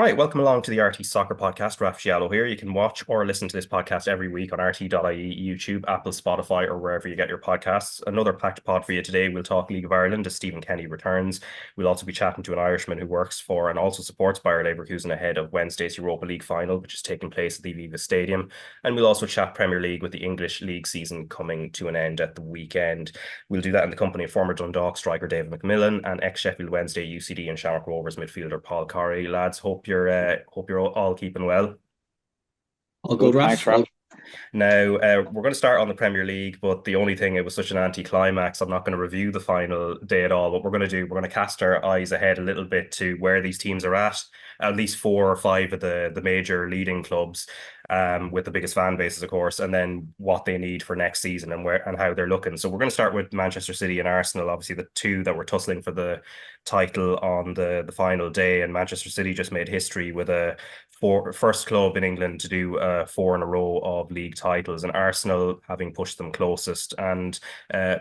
right, welcome along to the RTÉ Soccer Podcast. Raf Diallo here. You can watch or listen to this podcast every week on RT.ie, YouTube, Apple, Spotify, or wherever you get your podcasts. Another packed pod for you today. We'll talk League of Ireland as Stephen Kenny returns. We'll also be chatting to an Irishman who works for and also supports Bayer Leverkusen ahead of Wednesday's Europa League final, which is taking place at the Aviva Stadium. And we'll also chat Premier League with the English League season coming to an end at the weekend. We'll do that in the company of former Dundalk striker David McMillan and ex-Sheffield Wednesday, UCD and Shamrock Rovers midfielder Paul Corry. Lads, hope you're all keeping well. All good, Raf. Thanks, Raf. Now, we're going to start on the Premier League, but the only thing, it was such an anti-climax, I'm not going to review the final day at all. What we're going to do, we're going to cast our eyes ahead a little bit to where these teams are at least 4 or 5 of the major leading clubs, with the biggest fan bases, of course, and then what they need for next season and where and how they're looking. So we're going to start with Manchester City and Arsenal, obviously the two that were tussling for the title on the final day, and Manchester City just made history with first club in England to do 4 in a row of league titles, and Arsenal having pushed them closest. And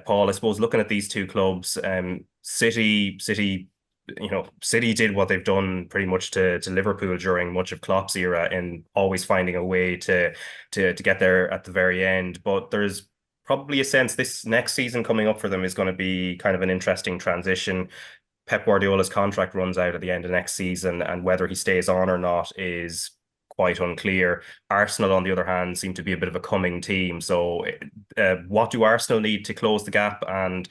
Paul, I suppose looking at these two clubs, City, City did what they've done pretty much to Liverpool during much of Klopp's era in always finding a way to get there at the very end. But there's probably a sense this next season coming up for them is going to be kind of an interesting transition. Pep Guardiola's contract runs out at the end of next season, and whether he stays on or not is quite unclear. Arsenal, on the other hand, seem to be a bit of a coming team. So what do Arsenal need to close the gap? And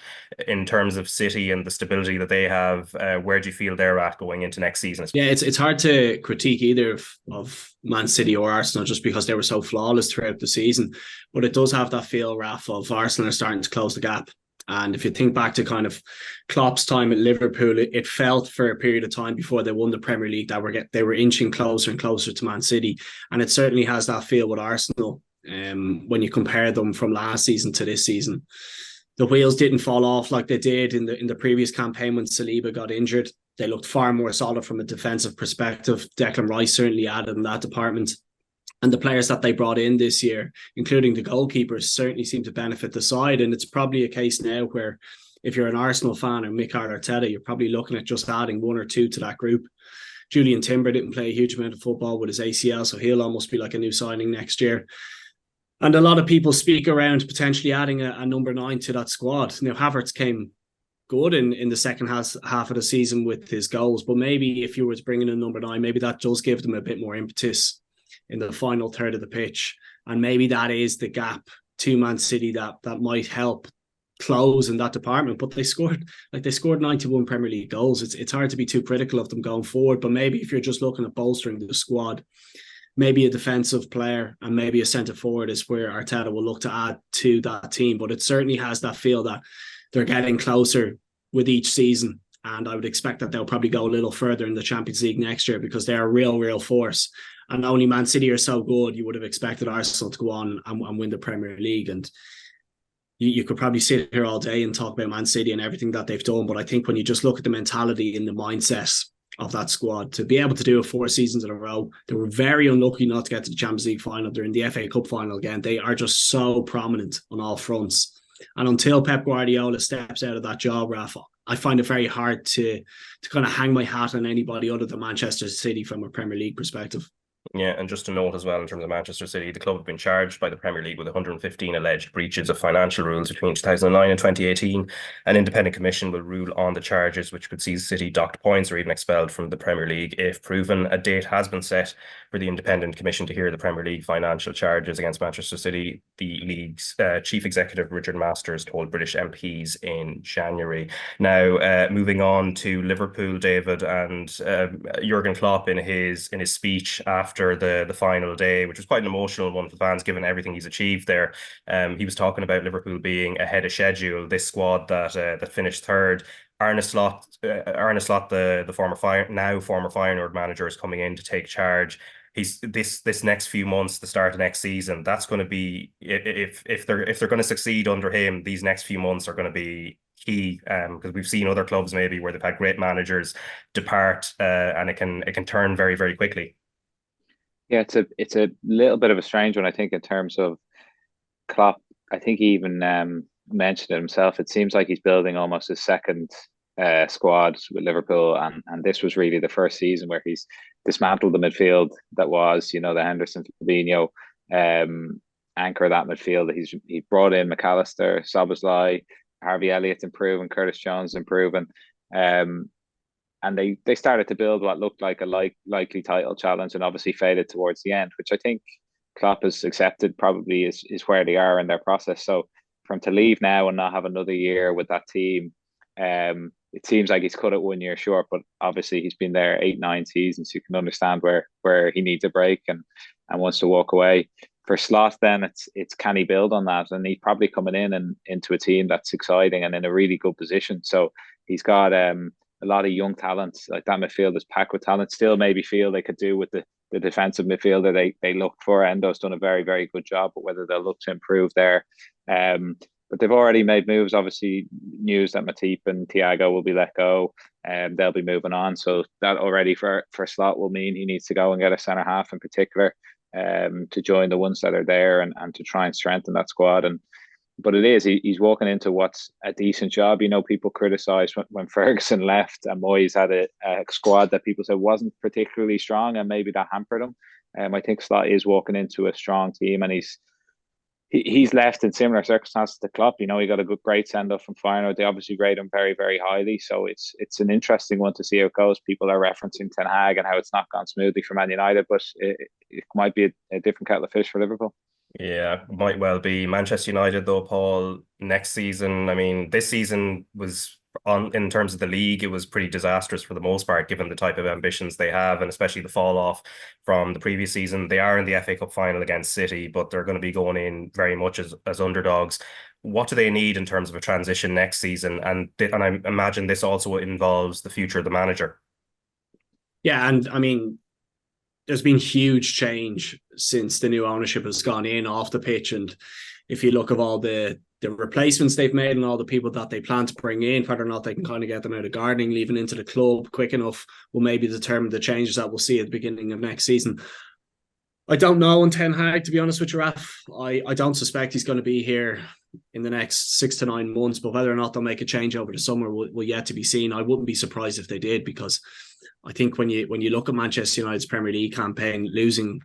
in terms of City and the stability that they have, where do you feel they're at going into next season? Yeah, it's hard to critique either of Man City or Arsenal just because they were so flawless throughout the season. But it does have that feel, Raf, of Arsenal are starting to close the gap. And if you think back to kind of Klopp's time at Liverpool, it felt for a period of time before they won the Premier League that they were inching closer and closer to Man City. And it certainly has that feel with Arsenal when you compare them from last season to this season. The wheels didn't fall off like they did in the previous campaign when Saliba got injured. They looked far more solid from a defensive perspective. Declan Rice certainly added in that department. And the players that they brought in this year, including the goalkeepers, certainly seem to benefit the side. And it's probably a case now where if you're an Arsenal fan or Mikel Arteta, you're probably looking at just adding 1 or 2 to that group. Julian Timber didn't play a huge amount of football with his ACL, so he'll almost be like a new signing next year. And a lot of people speak around potentially adding a number 9 to that squad. Now, Havertz came good in the second half of the season with his goals, but maybe if you were to bring in a number 9, maybe that does give them a bit more impetus in the final third of the pitch. And maybe that is the gap to Man City that might help close in that department. But they scored 91 Premier League goals. It's hard to be too critical of them going forward. But maybe if you're just looking at bolstering the squad, maybe a defensive player and maybe a centre forward is where Arteta will look to add to that team. But it certainly has that feel that they're getting closer with each season. And I would expect that they'll probably go a little further in the Champions League next year because they're a real force. And only Man City are so good, you would have expected Arsenal to go on and win the Premier League. And you could probably sit here all day and talk about Man City and everything that they've done. But I think when you just look at the mentality and the mindset of that squad, to be able to do it 4 seasons in a row, they were very unlucky not to get to the Champions League final. They're in the FA Cup final again. They are just so prominent on all fronts. And until Pep Guardiola steps out of that job, Rafa, I find it very hard to kind of hang my hat on anybody other than Manchester City from a Premier League perspective. Yeah, and just to note as well, in terms of Manchester City, the club have been charged by the Premier League with 115 alleged breaches of financial rules between 2009 and 2018. An independent commission will rule on the charges, which could see City docked points or even expelled from the Premier League if proven. A date has been set for the independent commission to hear the Premier League financial charges against Manchester City. The league's chief executive, Richard Masters, told British MPs in January. Now, moving on to Liverpool, David, and Jurgen Klopp in his speech after the final day, which was quite an emotional one for fans given everything he's achieved there. He was talking about Liverpool being ahead of schedule. This squad that finished third. Arne Slot, the former Feyenoord manager, is coming in to take charge. He's this next few months, the start of next season, that's going to be, if they're going to succeed under him, these next few months are going to be key, because we've seen other clubs maybe where they've had great managers depart, and it can turn very, very quickly. Yeah, it's a little bit of a strange one, I think, in terms of Klopp. I think he even mentioned it himself. It seems like he's building almost his second squad with Liverpool, and this was really the first season where he's dismantled the midfield that was, the Henderson, Fabinho anchor of that midfield. He brought in McAllister, Szoboszlai, Harvey Elliott's improving, Curtis Jones improving, and they started to build what looked like a likely title challenge, and obviously faded towards the end, which I think Klopp has accepted probably is where they are in their process. So for him to leave now and not have another year with that team, it seems like he's cut it 1 year short, but obviously he's been there 8-9 seasons. You can understand where he needs a break and wants to walk away. For Slot, then it's can he build on that, and he's probably coming in and into a team that's exciting and in a really good position. So he's got a lot of young talent. Like, that midfield is packed with talent. Still maybe feel they could do with the defensive midfielder they looked for. Endo's done a very, very good job, but whether they'll look to improve there. But they've already made moves. Obviously, news that Matip and Thiago will be let go, and they'll be moving on. So that already for Slot will mean he needs to go and get a centre half in particular, to join the ones that are there and to try and strengthen that squad. But he's walking into what's a decent job. People criticised when Ferguson left and Moyes had a squad that people said wasn't particularly strong, and maybe that hampered him. I think Slot is walking into a strong team, and he's left in similar circumstances to Klopp. He got a great send off from Feyenoord. They obviously rate him very, very highly. So it's an interesting one to see how it goes. People are referencing Ten Hag and how it's not gone smoothly for Man United, but it might be a different kettle of fish for Liverpool. Yeah, might well be. Manchester United, though, Paul, next season, I mean, this season was in terms of the league, it was pretty disastrous for the most part, given the type of ambitions they have, and especially the fall off from the previous season. They are in the FA Cup final against City, but they're going to be going in very much as underdogs. What do they need in terms of a transition next season? And I imagine this also involves the future of the manager. Yeah, and I mean, there's been huge change since the new ownership has gone in off the pitch. And if you look at all the replacements they've made and all the people that they plan to bring in, whether or not they can kind of get them out of gardening, leaving into the club quick enough, will maybe determine the changes that we'll see at the beginning of next season. I don't know on Ten Hag, to be honest with you, Raf. I don't suspect he's going to be here in the next 6 to 9 months, but whether or not they'll make a change over the summer will yet to be seen. I wouldn't be surprised if they did, because I think when you look at Manchester United's Premier League campaign, losing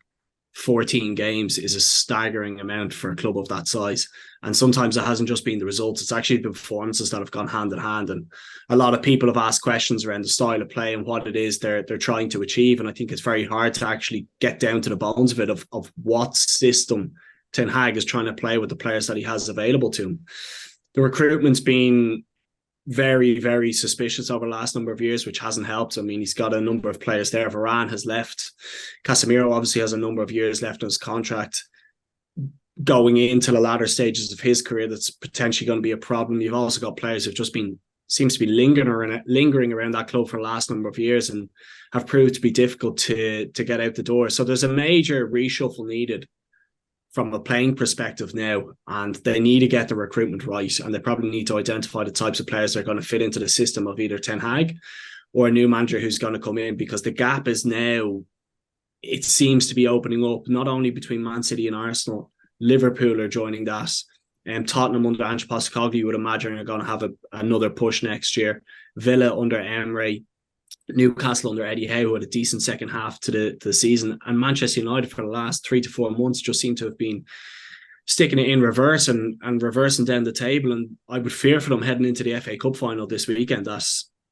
14 games is a staggering amount for a club of that size. And sometimes it hasn't just been the results, it's actually the performances that have gone hand in hand. And a lot of people have asked questions around the style of play and what it is they're trying to achieve. And I think it's very hard to actually get down to the bones of it, of what system Ten Hag is trying to play with the players that he has available to him. The recruitment's been very, very suspicious over the last number of years, which hasn't helped. I mean, he's got a number of players there. Varane has left. Casemiro obviously has a number of years left on his contract. Going into the latter stages of his career, that's potentially going to be a problem. You've also got players who've just seems to be lingering around that club for the last number of years and have proved to be difficult to get out the door. So there's a major reshuffle needed from a playing perspective now, and they need to get the recruitment right, and they probably need to identify the types of players that are going to fit into the system of either Ten Hag or a new manager who's going to come in, because the gap is now, it seems to be opening up, not only between Man City and Arsenal. Liverpool are joining that, and Tottenham under Ange Postecoglou, you would imagine, are going to have another push next year. Villa under Emery, Newcastle under Eddie Howe had a decent second half to the season, and Manchester United for the last 3 to 4 months just seem to have been sticking it in reverse and reversing down the table. And I would fear for them heading into the FA Cup final this weekend that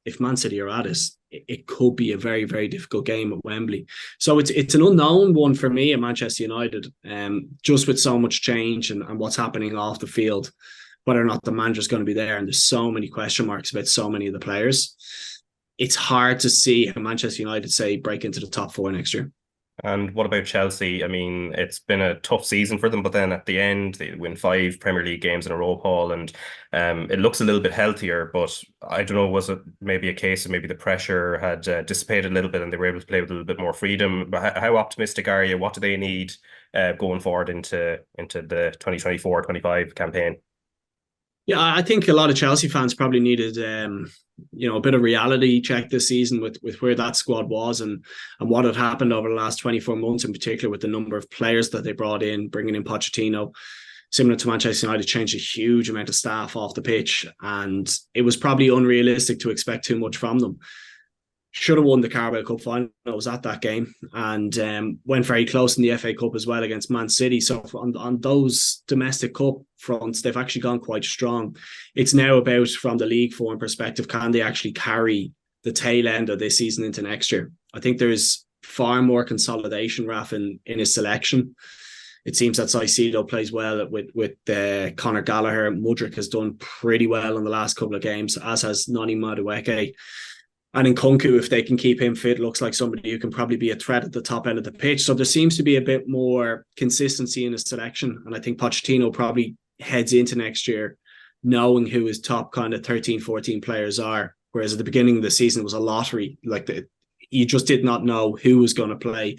if Man City are at us, it could be a very, very difficult game at Wembley. So it's an unknown one for me at Manchester United, just with so much change and what's happening off the field, whether or not the manager's going to be there, and there's so many question marks about so many of the players. It's hard to see how Manchester United, say, break into the top 4 next year. And what about Chelsea? I mean, it's been a tough season for them, but then at the end, they win 5 Premier League games in a row, Paul, and it looks a little bit healthier, but I don't know, was it maybe a case of maybe the pressure had dissipated a little bit and they were able to play with a little bit more freedom? But how optimistic are you? What do they need going forward into the 2024-25 campaign? Yeah, I think a lot of Chelsea fans probably needed a bit of reality check this season with where that squad was and what had happened over the last 24 months, in particular with the number of players that they brought in, bringing in Pochettino. similar to Manchester United, changed a huge amount of staff off the pitch, and it was probably unrealistic to expect too much from them. Should have won the Carabao Cup final. I was at that game, and went very close in the FA Cup as well against Man City. So on those domestic cup fronts, they've actually gone quite strong. It's now about, from the league form perspective, can they actually carry the tail end of this season into next year? I think there's far more consolidation, Raf, in his selection. It seems that Caicedo plays well with Conor Gallagher. Mudryk has done pretty well in the last couple of games, as has Noni Madueke. And in Kunku, if they can keep him fit, looks like somebody who can probably be a threat at the top end of the pitch. So there seems to be a bit more consistency in his selection. And I think Pochettino probably heads into next year knowing who his top kind of 13, 14 players are. Whereas at the beginning of the season, it was a lottery. You just did not know who was going to play,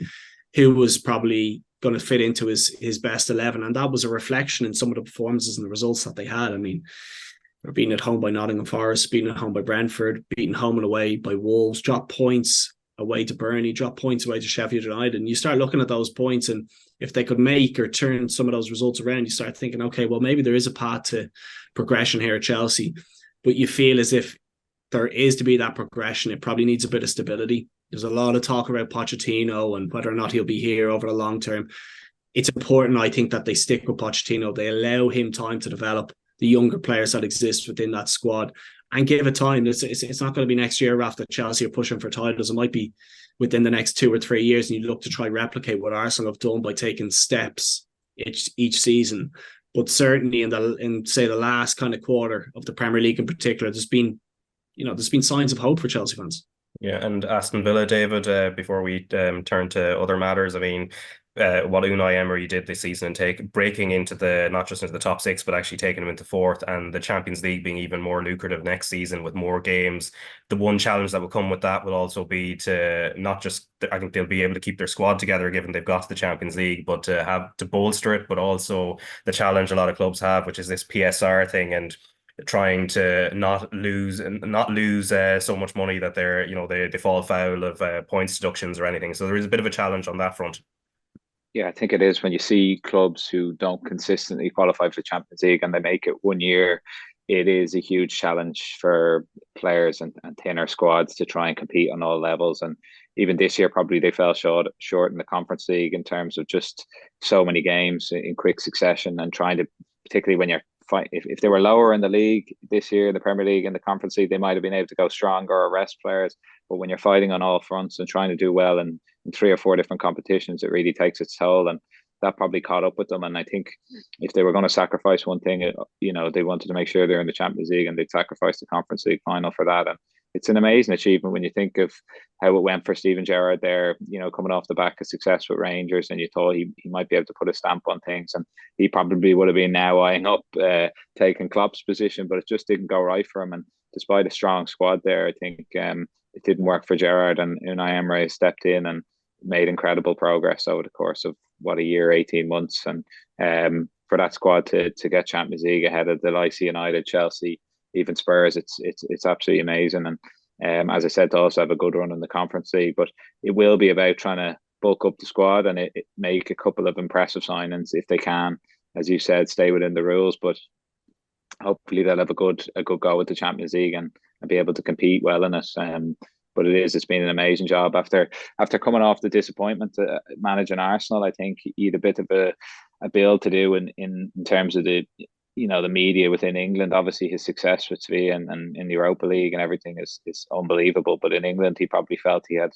who was probably going to fit into his best 11. And that was a reflection in some of the performances and the results that they had. I mean, they're beaten at home by Nottingham Forest, beaten at home by Brentford, beaten home and away by Wolves, dropped points away to Burnley, dropped points away to Sheffield United. And you start looking at those points, and if they could make or turn some of those results around, you start thinking, okay, well, maybe there is a path to progression here at Chelsea. But you feel as if there is to be that progression, it probably needs a bit of stability. There's a lot of talk about Pochettino and whether or not he'll be here over the long term. It's important, I think, that they stick with Pochettino. They allow him time to develop the younger players that exist within that squad and give it time. It's not going to be next year after Chelsea are pushing for titles. It might be within the next 2 or 3 years, and you look to try replicate what Arsenal have done by taking steps each season. But certainly in say the last kind of quarter of the Premier League in particular, there's been signs of hope for Chelsea fans. Yeah, and Aston Villa, David, before we turn to other matters, I mean, what Unai Emery did this season and breaking into not just into the top 6, but actually taking them into 4th, and the Champions League being even more lucrative next season with more games. The one challenge that will come with that will also be to not just, I think they'll be able to keep their squad together given they've got to the Champions League, but to have to bolster it, but also the challenge a lot of clubs have, which is this PSR thing, and trying to not lose so much money that they fall foul of points deductions or anything. So there is a bit of a challenge on that front. Yeah, I think it is when you see clubs who don't consistently qualify for the Champions League and they make it one year, it is a huge challenge for players and thinner squads to try and compete on all levels. And even this year, probably they fell short in the Conference League in terms of just so many games in quick succession, and trying to, particularly when you're if they were lower in the league this year, the Premier League and the Conference League, they might have been able to go stronger or rest players. But when you're fighting on all fronts and trying to do well in 3 or 4 different competitions, it really takes its toll. And that probably caught up with them. And I think if they were going to sacrifice one thing, they wanted to make sure they're in the Champions League, and they'd sacrifice the Conference League final for that. And it's an amazing achievement when you think of how it went for Steven Gerrard there, coming off the back of success with Rangers, and you thought he might be able to put a stamp on things, and he probably would have been now eyeing up taking Klopp's position, but it just didn't go right for him. And despite a strong squad there, I think it didn't work for Gerrard, and Unai Emery stepped in and made incredible progress over the course of a year, 18 months. And for that squad to get Champions League ahead of the likes of United, Chelsea, even Spurs, it's absolutely amazing. And as I said, to also have a good run in the Conference League, but it will be about trying to bulk up the squad and it make a couple of impressive signings if they can, as you said, stay within the rules. But hopefully they'll have a good go with the Champions League and be able to compete well in it. But it's been an amazing job after coming off the disappointment managing Arsenal. I think he had a bit of a build to do in terms of the media within England. Obviously his success with Sevilla and in the Europa League and everything is unbelievable. But in England, he probably felt he had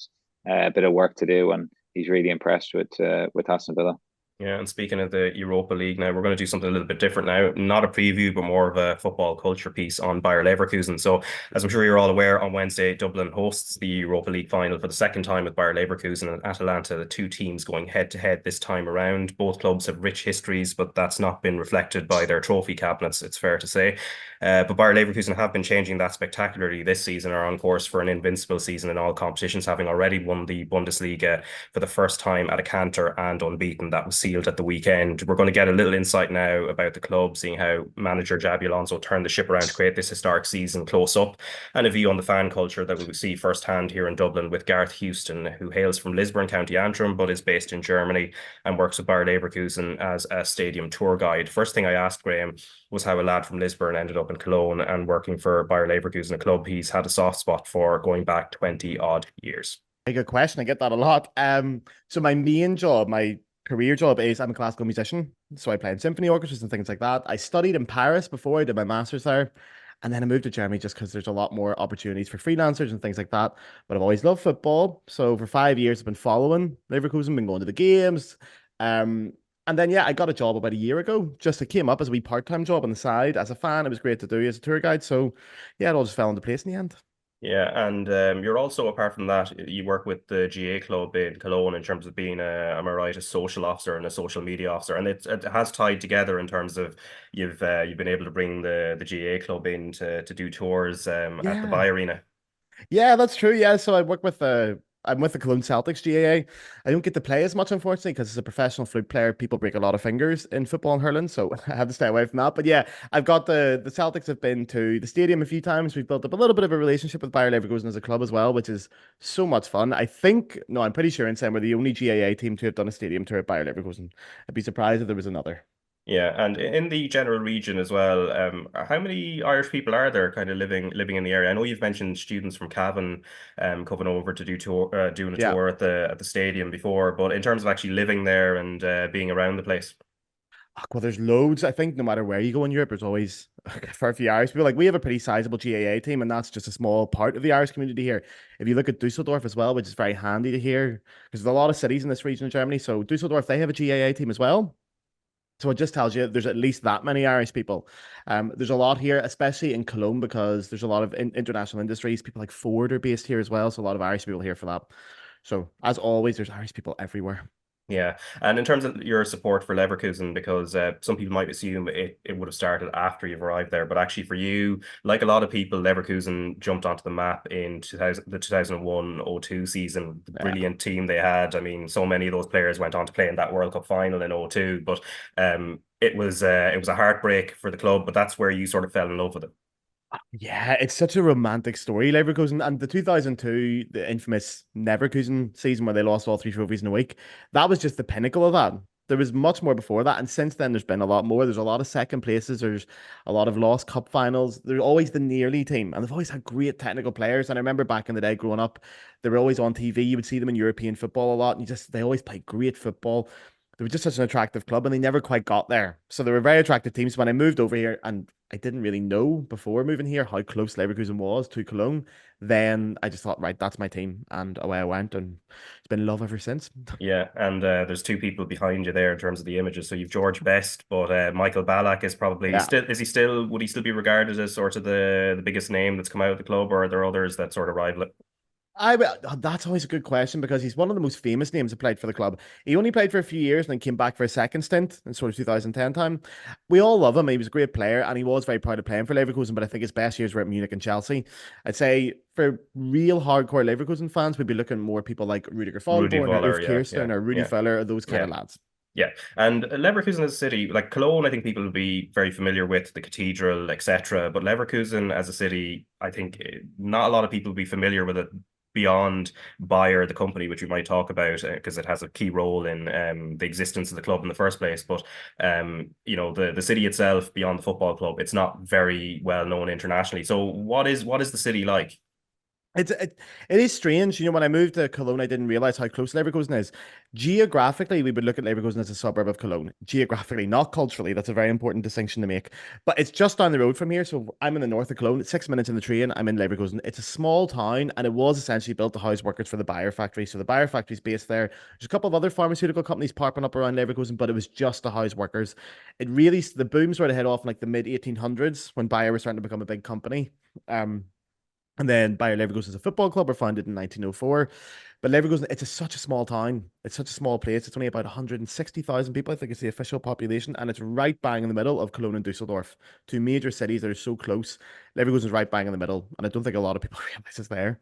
a bit of work to do, and he's really impressed with Aston Villa. Yeah, and speaking of the Europa League now, we're going to do something a little bit different now. Not a preview, but more of a football culture piece on Bayer Leverkusen. So, as I'm sure you're all aware, on Wednesday, Dublin hosts the Europa League final for the second time with Bayer Leverkusen and Atalanta, the two teams going head-to-head this time around. Both clubs have rich histories, but that's not been reflected by their trophy cabinets, it's fair to say. But Bayer Leverkusen have been changing that spectacularly this season, are on course for an invincible season in all competitions, having already won the Bundesliga for the first time at a canter and unbeaten. That was sealed sealed at the weekend. We're going to get a little insight now about the club, seeing how manager Xabi Alonso turned the ship around to create this historic season close up, and a view on the fan culture that we will see firsthand here in Dublin with Gareth Houston, who hails from Lisburn, County Antrim, but is based in Germany and works with Bayer Leverkusen as a stadium tour guide. First thing I asked Graham was how a lad from Lisburn ended up in Cologne and working for Bayer Leverkusen, a club he's had a soft spot for going back 20 odd years. A good question. I get that a lot. So my main job, my career job is I'm a classical musician. So I play in symphony orchestras and things like that. I studied in Paris before I did my master's there. And then I moved to Germany just because there's a lot more opportunities for freelancers and things like that. But I've always loved football. So for 5 years, I've been following Leverkusen, been going to the games. And then, yeah, I got a job about a year ago. Just it came up as a wee part-time job on the side. As a fan, it was great to do as a tour guide. So, yeah, it all just fell into place in the end. Yeah, and you're also, apart from that, you work with the GA club in Cologne in terms of being am I right, a social officer and a social media officer, and it has tied together in terms of you've been able to bring the GA club in to do tours at the Bay Arena. Yeah, that's true. Yeah, so I'm with the Cologne Celtics GAA. I don't get to play as much, unfortunately, because as a professional flute player, people break a lot of fingers in football and hurling, so I have to stay away from that. But yeah, I've got the Celtics have been to the stadium a few times. We've built up a little bit of a relationship with Bayer Leverkusen as a club as well, which is so much fun. I'm pretty sure in saying we're the only GAA team to have done a stadium tour at Bayer Leverkusen. I'd be surprised if there was another. Yeah, and in the general region as well, how many Irish people are there kind of living in the area? I know you've mentioned students from Cavan coming over to doing a tour at the stadium before, but in terms of actually living there and being around the place. Well, there's loads. I think no matter where you go in Europe, there's always a fair few Irish people. Like we have a pretty sizable GAA team, and that's just a small part of the Irish community here. If you look at Dusseldorf as well, which is very handy to hear, because there's a lot of cities in this region of Germany. So Dusseldorf, they have a GAA team as well. So it just tells you there's at least that many Irish people. There's a lot here, especially in Cologne, because there's a lot of international industries. People like Ford are based here as well. So a lot of Irish people here for that. So as always, there's Irish people everywhere. Yeah, and in terms of your support for Leverkusen, because some people might assume it would have started after you've arrived there, but actually for you, like a lot of people, Leverkusen jumped onto the map in the 2001-02 season. The brilliant team they had. I mean, so many of those players went on to play in that World Cup final in 02, but it was a heartbreak for the club, but that's where you sort of fell in love with it. Yeah, it's such a romantic story, Leverkusen. And the 2002, the infamous Leverkusen season where they lost all 3 trophies in a week, that was just the pinnacle of that. There was much more before that. And since then, there's been a lot more. There's a lot of second places. There's a lot of lost cup finals. There's always the nearly team. And they've always had great technical players. And I remember back in the day growing up, they were always on TV. You would see them in European football a lot. And they always played great football. They were just such an attractive club and they never quite got there. So they were very attractive teams. When I moved over here, and I didn't really know before moving here how close Leverkusen was to Cologne, then I just thought, right, that's my team. And away I went, and it's been love ever since. Yeah, and there's 2 people behind you there in terms of the images. So you've George Best, but Michael Ballack is probably would he still be regarded as sort of the biggest name that's come out of the club, or are there others that sort of rival it? That's always a good question because he's one of the most famous names that played for the club. He only played for a few years and then came back for a second stint in sort of 2010 time. We all love him. He was a great player and he was very proud of playing for Leverkusen, but I think his best years were at Munich and Chelsea. I'd say for real hardcore Leverkusen fans, we'd be looking more people like Rudiger Vollborn or Ulf Kirsten or Rudy Feller or those kind of lads. Yeah, and Leverkusen as a city, like Cologne, I think people will be very familiar with the cathedral, etc. But Leverkusen as a city, I think not a lot of people will be familiar with it beyond Bayer, the company, which we might talk about because it has a key role in the existence of the club in the first place. But the city itself, beyond the football club, it's not very well known internationally. So what is the city like? It is strange. When I moved to Cologne, I didn't realize how close Leverkusen is. Geographically, we would look at Leverkusen as a suburb of Cologne. Geographically, not culturally. That's a very important distinction to make. But it's just down the road from here. So I'm in the north of Cologne. It's 6 minutes in the train. I'm in Leverkusen. It's a small town, and it was essentially built to house workers for the Bayer factory. So the Bayer factory is based there. There's a couple of other pharmaceutical companies popping up around Leverkusen, but it was just to house workers. The boom sort of hit off in like the mid 1800s when Bayer was starting to become a big company. And then Bayer Leverkusen is a football club, were founded in 1904. But Leverkusen, it's such a small town. It's such a small place. It's only about 160,000 people, I think it's the official population. And it's right bang in the middle of Cologne and Dusseldorf, 2 major cities that are so close. Leverkusen is right bang in the middle. And I don't think a lot of people realize it's there.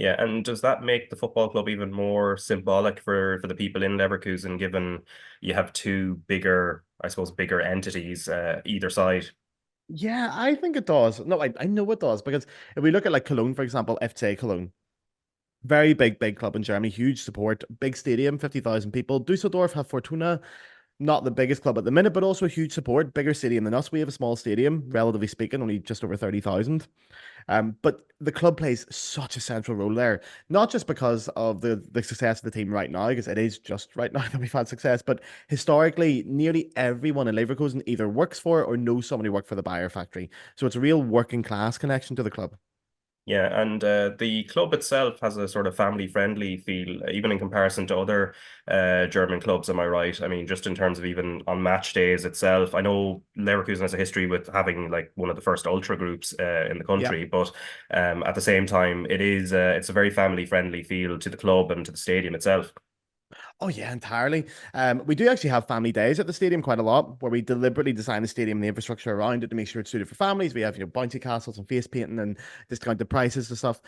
Yeah, and does that make the football club even more symbolic for the people in Leverkusen, given you have two bigger, I suppose, bigger entities either side? Yeah, I think it does. No, I know it does because if we look at like Cologne, for example, FC Cologne, very big club in Germany, huge support, big stadium, 50,000 people. Dusseldorf have Fortuna, not the biggest club at the minute, but also huge support, bigger stadium than us. We have a small stadium, relatively speaking, only just over 30,000. But the club plays such a central role there, not just because of the success of the team right now, because it is just right now that we've had success, but historically, nearly everyone in Leverkusen either works for or knows somebody who worked for the Bayer factory. So it's a real working class connection to the club. Yeah, and the club itself has a sort of family-friendly feel, even in comparison to other German clubs, am I right? I mean, just in terms of even on match days itself, I know Leverkusen has a history with having like one of the first ultra groups in the Yeah. country, but at the same time, it's a very family-friendly feel to the club and to the stadium itself. Oh yeah, entirely. We do actually have family days at the stadium quite a lot, where we deliberately design the stadium and the infrastructure around it to make sure it's suited for families. We have, bouncy castles and face painting and discounted prices and stuff.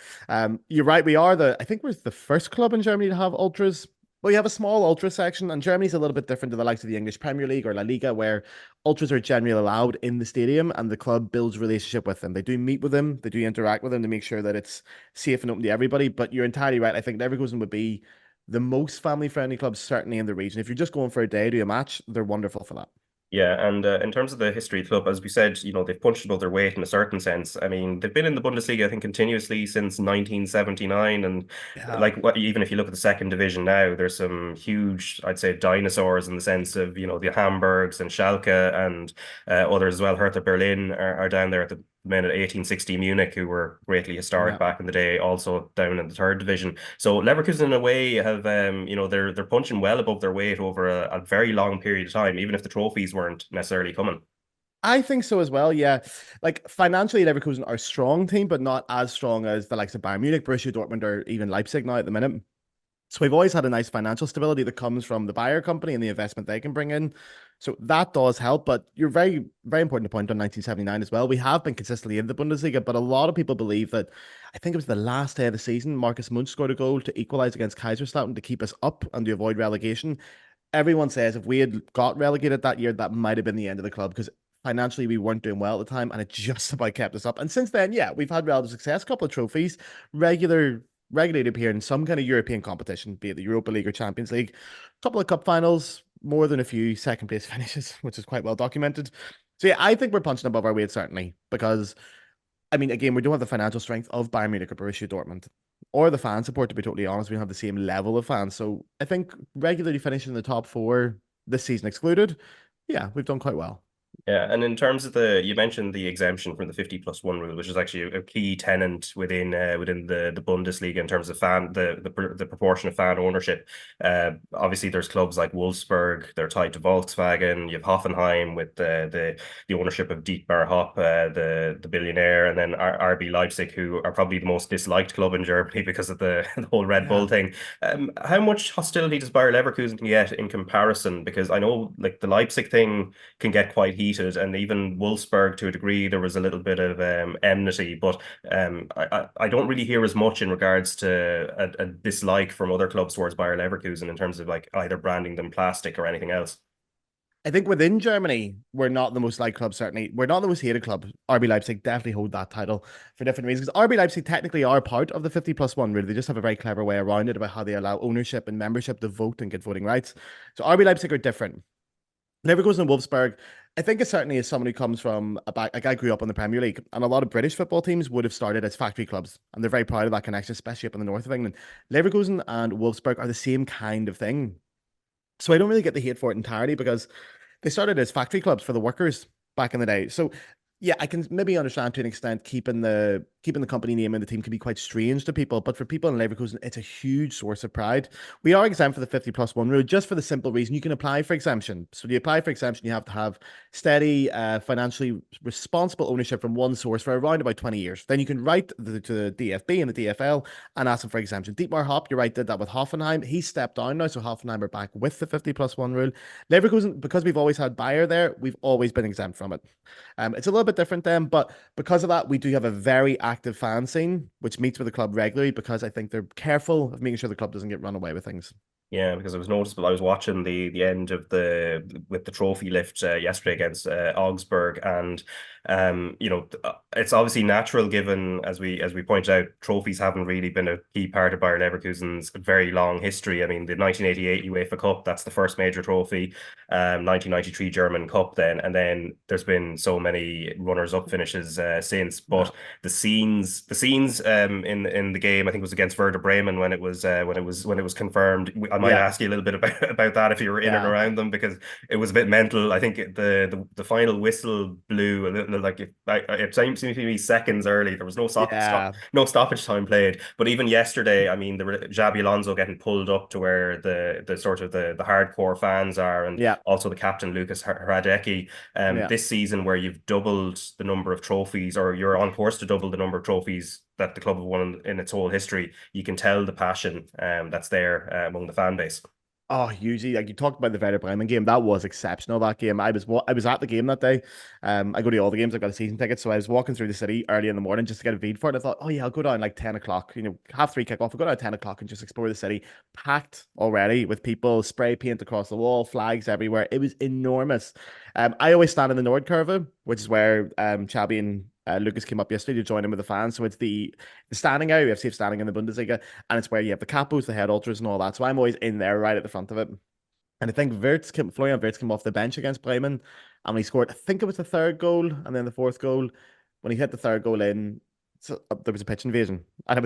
You're right. I think we're the first club in Germany to have ultras. Well, you have a small ultra section, and Germany's a little bit different to the likes of the English Premier League or La Liga, where ultras are generally allowed in the stadium, and the club builds relationship with them. They do meet with them, they do interact with them to make sure that it's safe and open to everybody. But you're entirely right. I think Leverkusen would be the most family friendly club certainly in the region. If you're just going for a day to a match, they're wonderful for that. Yeah, and in terms of the history of the club, as we said, they've punched above their weight in a certain sense. I mean, they've been in the Bundesliga, I think, continuously since 1979. And Yeah. like, even if you look at the second division now, there's some huge, I'd say, dinosaurs in the sense of, the Hamburgs and Schalke and others as well. Hertha Berlin are down there at the men at 1860 Munich, who were greatly historic Yeah. back in the day, also down in the third division. So Leverkusen, in a way, have they're punching well above their weight over a very long period of time, even if the trophies weren't necessarily coming. I think so as well. Yeah. Like financially, Leverkusen are a strong team, but not as strong as the likes of Bayern Munich, Borussia Dortmund, or even Leipzig now at the minute. So we've always had a nice financial stability that comes from the Bayer company and the investment they can bring in. So that does help. But you're very important to point on 1979 as well. We have been consistently in the Bundesliga, but a lot of people believe that I think it was the last day of the season, Marcus Munch scored a goal to equalize against Kaiserslautern to keep us up and to avoid relegation. Everyone says if we had got relegated that year, that might have been the end of the club because financially we weren't doing well at the time and it just about kept us up. And since then, yeah, we've had relative success, a couple of trophies, regularly appear in some kind of European competition, be it the Europa League or Champions League, a couple of cup finals, more than a few second place finishes, which is quite well documented. So yeah, I think we're punching above our weight, certainly, because I mean, again, we don't have the financial strength of Bayern Munich or Borussia Dortmund, or the fan support, to be totally honest. We don't have the same level of fans. So I think regularly finishing in the top four, this season excluded, yeah, we've done quite well. Yeah, and in terms of you mentioned the exemption from the 50+1 rule, which is actually a key tenant within the Bundesliga in terms of the proportion of fan ownership. Obviously, there's clubs like Wolfsburg, they're tied to Volkswagen. You have Hoffenheim with the ownership of Dietmar Hopp, the billionaire, and then RB Leipzig, who are probably the most disliked club in Germany because of the whole Red Bull thing. How much hostility does Bayer Leverkusen get in comparison? Because I know like the Leipzig thing can get quite heated, and even Wolfsburg to a degree there was a little bit of enmity, but I don't really hear as much in regards to a dislike from other clubs towards Bayer Leverkusen in terms of like either branding them plastic or anything else. I think within Germany, we're not the most liked club, certainly. We're not the most hated club. RB Leipzig definitely hold that title for different reasons. RB Leipzig technically are part of the 50+1 rule. They just have a very clever way around it about how they allow ownership and membership to vote and get voting rights. So RB Leipzig are different. Leverkusen and Wolfsburg, I think it certainly is someone who comes from a guy grew up in the Premier League, and a lot of British football teams would have started as factory clubs, and they're very proud of that connection, especially up in the north of England. Leverkusen and Wolfsburg are the same kind of thing. So I don't really get the hate for it entirely because they started as factory clubs for the workers back in the day. So yeah, I can maybe understand to an extent keeping the company name in the team can be quite strange to people, but for people in Leverkusen, it's a huge source of pride. We are exempt for the 50+1 rule just for the simple reason you can apply for exemption. So to apply for exemption, you have to have steady, financially responsible ownership from one source for around about 20 years. Then you can write to the DFB and the DFL and ask them for exemption. Dietmar Hopp, you're right, did that with Hoffenheim. He stepped down now, so Hoffenheim are back with the 50+1 rule. Leverkusen, because we've always had Bayer there, we've always been exempt from it. It's a little bit bit different then, but because of that, we do have a very active fan scene, which meets with the club regularly because I think they're careful of making sure the club doesn't get run away with things. Yeah, because it was noticeable. I was watching the end of the trophy lift yesterday against Augsburg, and it's obviously natural given as we point out, trophies haven't really been a key part of Bayer Leverkusen's very long history. I mean, the 1988 UEFA Cup, that's the first major trophy. 1993 German Cup, and then there's been so many runners-up finishes since. But the scenes in the game, I think it was against Werder Bremen when it was confirmed. I might ask you a little bit about that if you were in and around them, because it was a bit mental. I think the final whistle blew a little, like it seemed to be seconds early. There was no stoppage time played. But even yesterday, I mean, the Xabi Alonso getting pulled up to where the sort of the hardcore fans are, and also the captain Lucas Hradecki. This season, where you've doubled the number of trophies, or you're on course to double the number of trophies that the club have won in its whole history, you can tell the passion that's there among the fan base. Oh, hugely. Like you talked about the Werder Bremen game, that was exceptional. That game, I was at the game that day. I go to all the games. I've got a season ticket, so I was walking through the city early in the morning just to get a feed for it. I thought, oh yeah, I'll go down like 10 o'clock. 3:30 kickoff. I'll go down at 10 o'clock and just explore the city. Packed already with people, spray paint across the wall, flags everywhere. It was enormous. I always stand in the Nord Curve, which is where Xabi and Lucas came up yesterday to join in with the fans. So it's the standing area. We have safe standing in the Bundesliga, and it's where you have the capos, the head ultras, and all that. So I'm always in there right at the front of it. And I think Florian Wirtz came off the bench against Bremen, and when he scored, I think it was the third goal and then the fourth goal. When he hit the third goal in, there was a pitch invasion, and it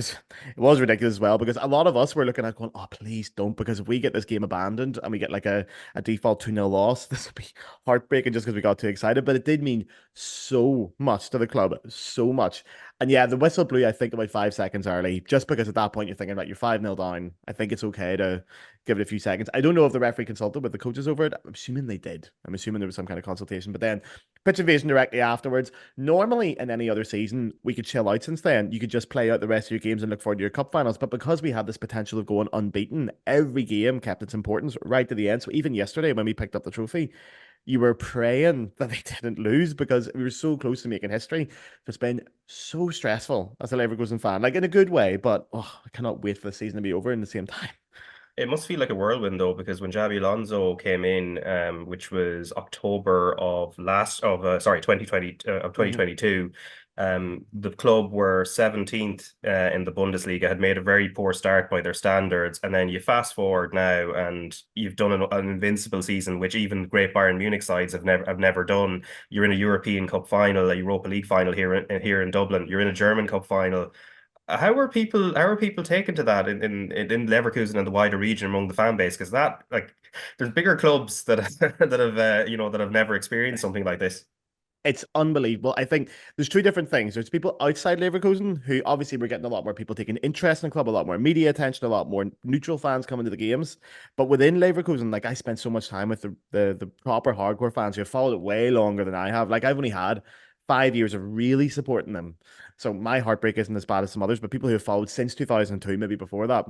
was ridiculous as well, because a lot of us were looking at going, oh please don't, because if we get this game abandoned and we get like a default 2-0 loss, this would be heartbreaking just because we got too excited. But it did mean so much to the club, so much. And yeah, the whistle blew, I think, about 5 seconds early, just because at that point you're thinking about you're 5-0 down. I think it's okay to give it a few seconds. I don't know if the referee consulted with the coaches over it. I'm assuming they did. I'm assuming there was some kind of consultation. But then pitch invasion directly afterwards. Normally in any other season, we could chill out since then. You could just play out the rest of your games and look forward to your cup finals. But because we had this potential of going unbeaten, every game kept its importance right to the end. So even yesterday when we picked up the trophy, you were praying that they didn't lose, because we were so close to making history. It's been so stressful as a Leverkusen fan, like in a good way, but I cannot wait for the season to be over in the same time. It must feel like a whirlwind though, because when Xabi Alonso came in, which was October of 2022, the club were 17th in the Bundesliga, had made a very poor start by their standards, and then you fast forward now and you've done an invincible season, which even great Bayern Munich sides have never done. You're in a European Cup final, a Europa League final here in Dublin. You're in a German Cup final. How are people taken to that in Leverkusen and the wider region among the fan base? Because that, like, there's bigger clubs that have never experienced something like this. It's unbelievable. I think there's two different things. There's people outside Leverkusen who obviously we're getting a lot more people taking interest in the club, a lot more media attention, a lot more neutral fans coming to the games. But within Leverkusen, like, I spent so much time with the proper hardcore fans who have followed it way longer than I have. Like, I've only had 5 years of really supporting them. So my heartbreak isn't as bad as some others, but people who have followed since 2002, maybe before that.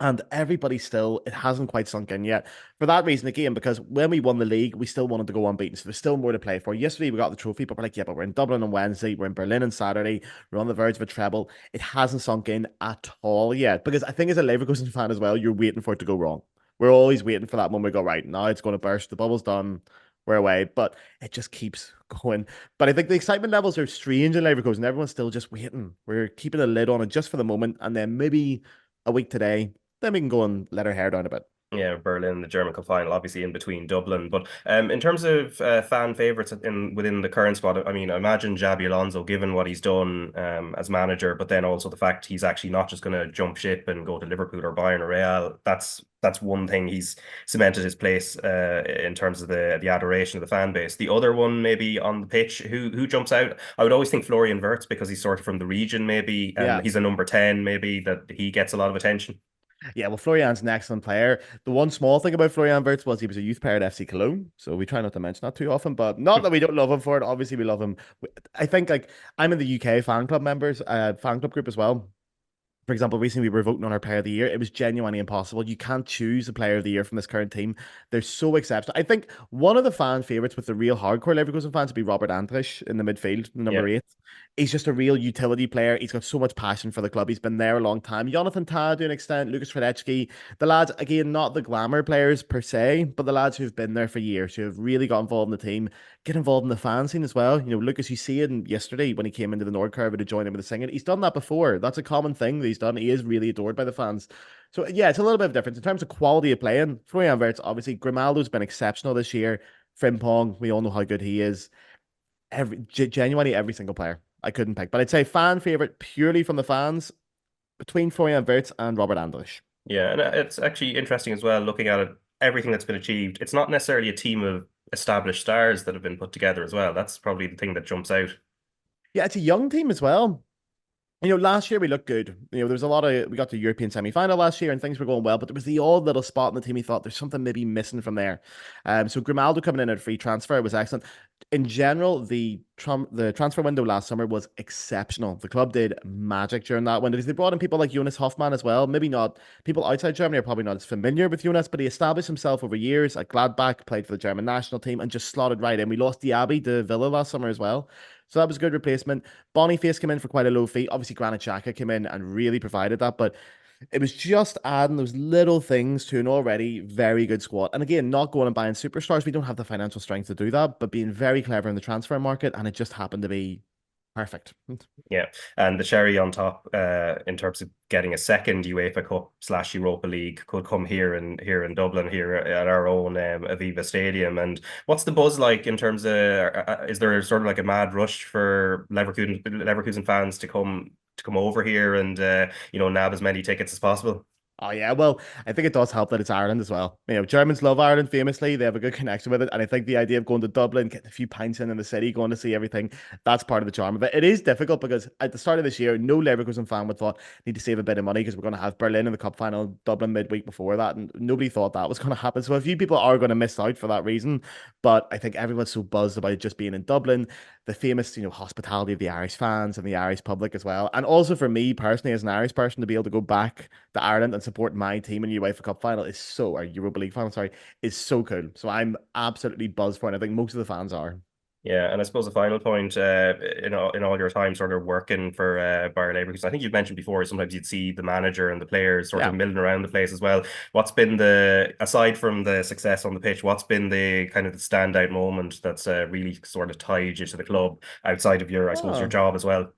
And everybody still, it hasn't quite sunk in yet. For that reason, again, because when we won the league, we still wanted to go unbeaten. So there's still more to play for. Yesterday, we got the trophy, but we're like, yeah, but we're in Dublin on Wednesday. We're in Berlin on Saturday. We're on the verge of a treble. It hasn't sunk in at all yet. Because I think as a Leverkusen fan as well, you're waiting for it to go wrong. We're always waiting for that moment we go, right, now it's going to burst. The bubble's done. We're away. But it just keeps going. But I think the excitement levels are strange in Leverkusen. Everyone's still just waiting. We're keeping a lid on it just for the moment. And then maybe a week today, then we can go and let our hair down a bit. Yeah, Berlin, the German Cup final, obviously in between Dublin. But in terms of fan favourites within the current squad, I mean, I imagine Xabi Alonso, given what he's done as manager, but then also the fact he's actually not just going to jump ship and go to Liverpool or Bayern or Real. That's one thing. He's cemented his place in terms of the adoration of the fan base. The other one, maybe on the pitch, who jumps out? I would always think Florian Wirtz, because he's sort of from the region. Maybe he's a number 10. Maybe that he gets a lot of attention. Yeah, well, Florian's an excellent player. The one small thing about Florian Wirtz was he was a youth player at FC Cologne, so we try not to mention that too often, but not that we don't love him for it. Obviously, we love him. I think, like, I'm in the UK fan club group as well. For example, recently we were voting on our player of the year. It was genuinely impossible. You can't choose a player of the year from this current team. They're so exceptional. I think one of the fan favorites with the real hardcore Leverkusen fans would be Robert Andrich in the midfield, number 8. He's just a real utility player. He's got so much passion for the club. He's been there a long time. Jonathan Tah to an extent, Lucas Radecki, the lads, again, not the glamour players per se, but the lads who've been there for years, who have really got involved in the team, get involved in the fan scene as well. You know, Lucas, you see it yesterday when he came into the Nord Curve to join in with the singing. He's done that before. That's a common thing that he's done. He is really adored by the fans. So yeah, it's a little bit of difference in terms of quality of playing. Florian Wirtz, obviously, Grimaldo's been exceptional this year. Frimpong, we all know how good he is. Genuinely every single player I couldn't pick, but I'd say fan favorite purely from the fans between Florian Wirtz and Robert Andrich. Yeah, and it's actually interesting as well looking at it, everything that's been achieved. It's not necessarily a team of established stars that have been put together as well. That's probably the thing that jumps out. Yeah, it's a young team as well. You know, last year we looked good. You know, there was a lot of, we got to European semi-final last year and things were going well, but there was the odd little spot in the team. He thought there's something maybe missing from there. So Grimaldo coming in at a free transfer was excellent. In general, the transfer window last summer was exceptional. The club did magic during that window because they brought in people like Jonas Hoffmann as well. Maybe not, people outside Germany are probably not as familiar with Jonas, but he established himself over years at Gladbach, played for the German national team and just slotted right in. We lost Diaby to Villa last summer as well. So that was a good replacement. Boniface came in for quite a low fee. Obviously, Granit Xhaka came in and really provided that, but it was just adding those little things to an already very good squad. And again, not going and buying superstars. We don't have the financial strength to do that, but being very clever in the transfer market, and it just happened to be perfect. Yeah, and the cherry on top, in terms of getting a second UEFA Cup / Europa League, could come here in Dublin, here at our own Aviva Stadium. And what's the buzz like in terms of? Is there sort of like a mad rush for Leverkusen fans to come over here and nab as many tickets as possible? Oh yeah, well, I think it does help that it's Ireland as well. You know, Germans love Ireland famously. They have a good connection with it. And I think the idea of going to Dublin, getting a few pints in the city, going to see everything, that's part of the charm of it. It is difficult because at the start of this year, no Leverkusen fan would thought need to save a bit of money because we're going to have Berlin in the cup final, Dublin midweek before that, and nobody thought that was going to happen. So a few people are going to miss out for that reason. But I think everyone's so buzzed about just being in Dublin, the famous, hospitality of the Irish fans and the Irish public as well. And also for me personally, as an Irish person, to be able to go back to Ireland and support my team in UEFA Cup final or Europa League final, is so cool. So I'm absolutely buzzed for it. I think most of the fans are. Yeah, and I suppose the final point, in all your time sort of working for Bayer Leverkusen, I think you've mentioned before, sometimes you'd see the manager and the players sort of milling around the place as well. What's been aside from the success on the pitch, what's been the kind of the standout moment that's really sort of tied you to the club outside of your, I suppose, your job as well?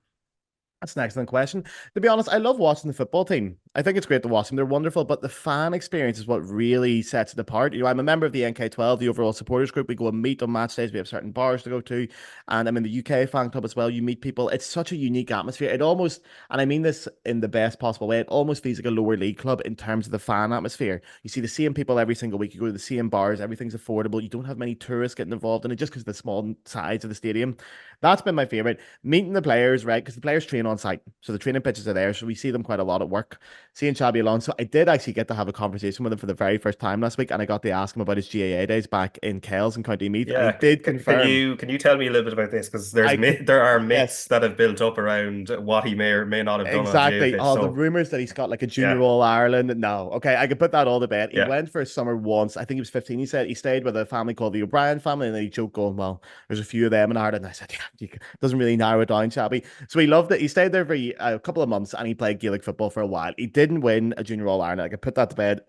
That's an excellent question. To be honest, I love watching the football team. I think it's great to watch them. They're wonderful, but the fan experience is what really sets it apart. I'm a member of the NK12, the overall supporters group. We go and meet on match days. We have certain bars to go to, and I'm in the UK fan club as well. You meet people. It's such a unique atmosphere. It almost, and I mean this in the best possible way, it almost feels like a lower league club in terms of the fan atmosphere. You see the same people every single week. You go to the same bars. Everything's affordable. You don't have many tourists getting involved in it just because of the small size of the stadium. That's been my favorite. Meeting the players, right? Because the players train on site. So the training pitches are there. So we see them quite a lot at work. Seeing Xabi Alonso, I did actually get to have a conversation with him for the very first time last week. And I got to ask him about his GAA days back in Kells and County Meath. Yeah. And he did confirm. Can you tell me a little bit about this? Because there are myths that have built up around what he may or may not have done. Exactly. On the rumours that he's got like a junior All Ireland. No. Okay, I could put that all to bed. He went for a summer once. I think he was 15. He said he stayed with a family called the O'Brien family, and then he joked going, well, there's a few of them in Ireland. And I said, yeah, doesn't really narrow it down, Xabi. So he loved it. He stayed there for a couple of months and he played Gaelic football for a while. He didn't win a junior All Ireland. I could put that to bed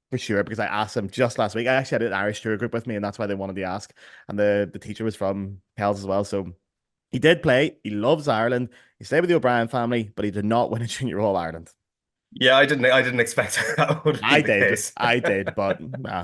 for sure because I asked him just last week. I actually had an Irish tour group with me, and that's why they wanted to ask. And the teacher was from Kells as well. So he did play. He loves Ireland. He stayed with the O'Brien family, but he did not win a junior All Ireland. Yeah, I didn't expect that would be the case. I did, but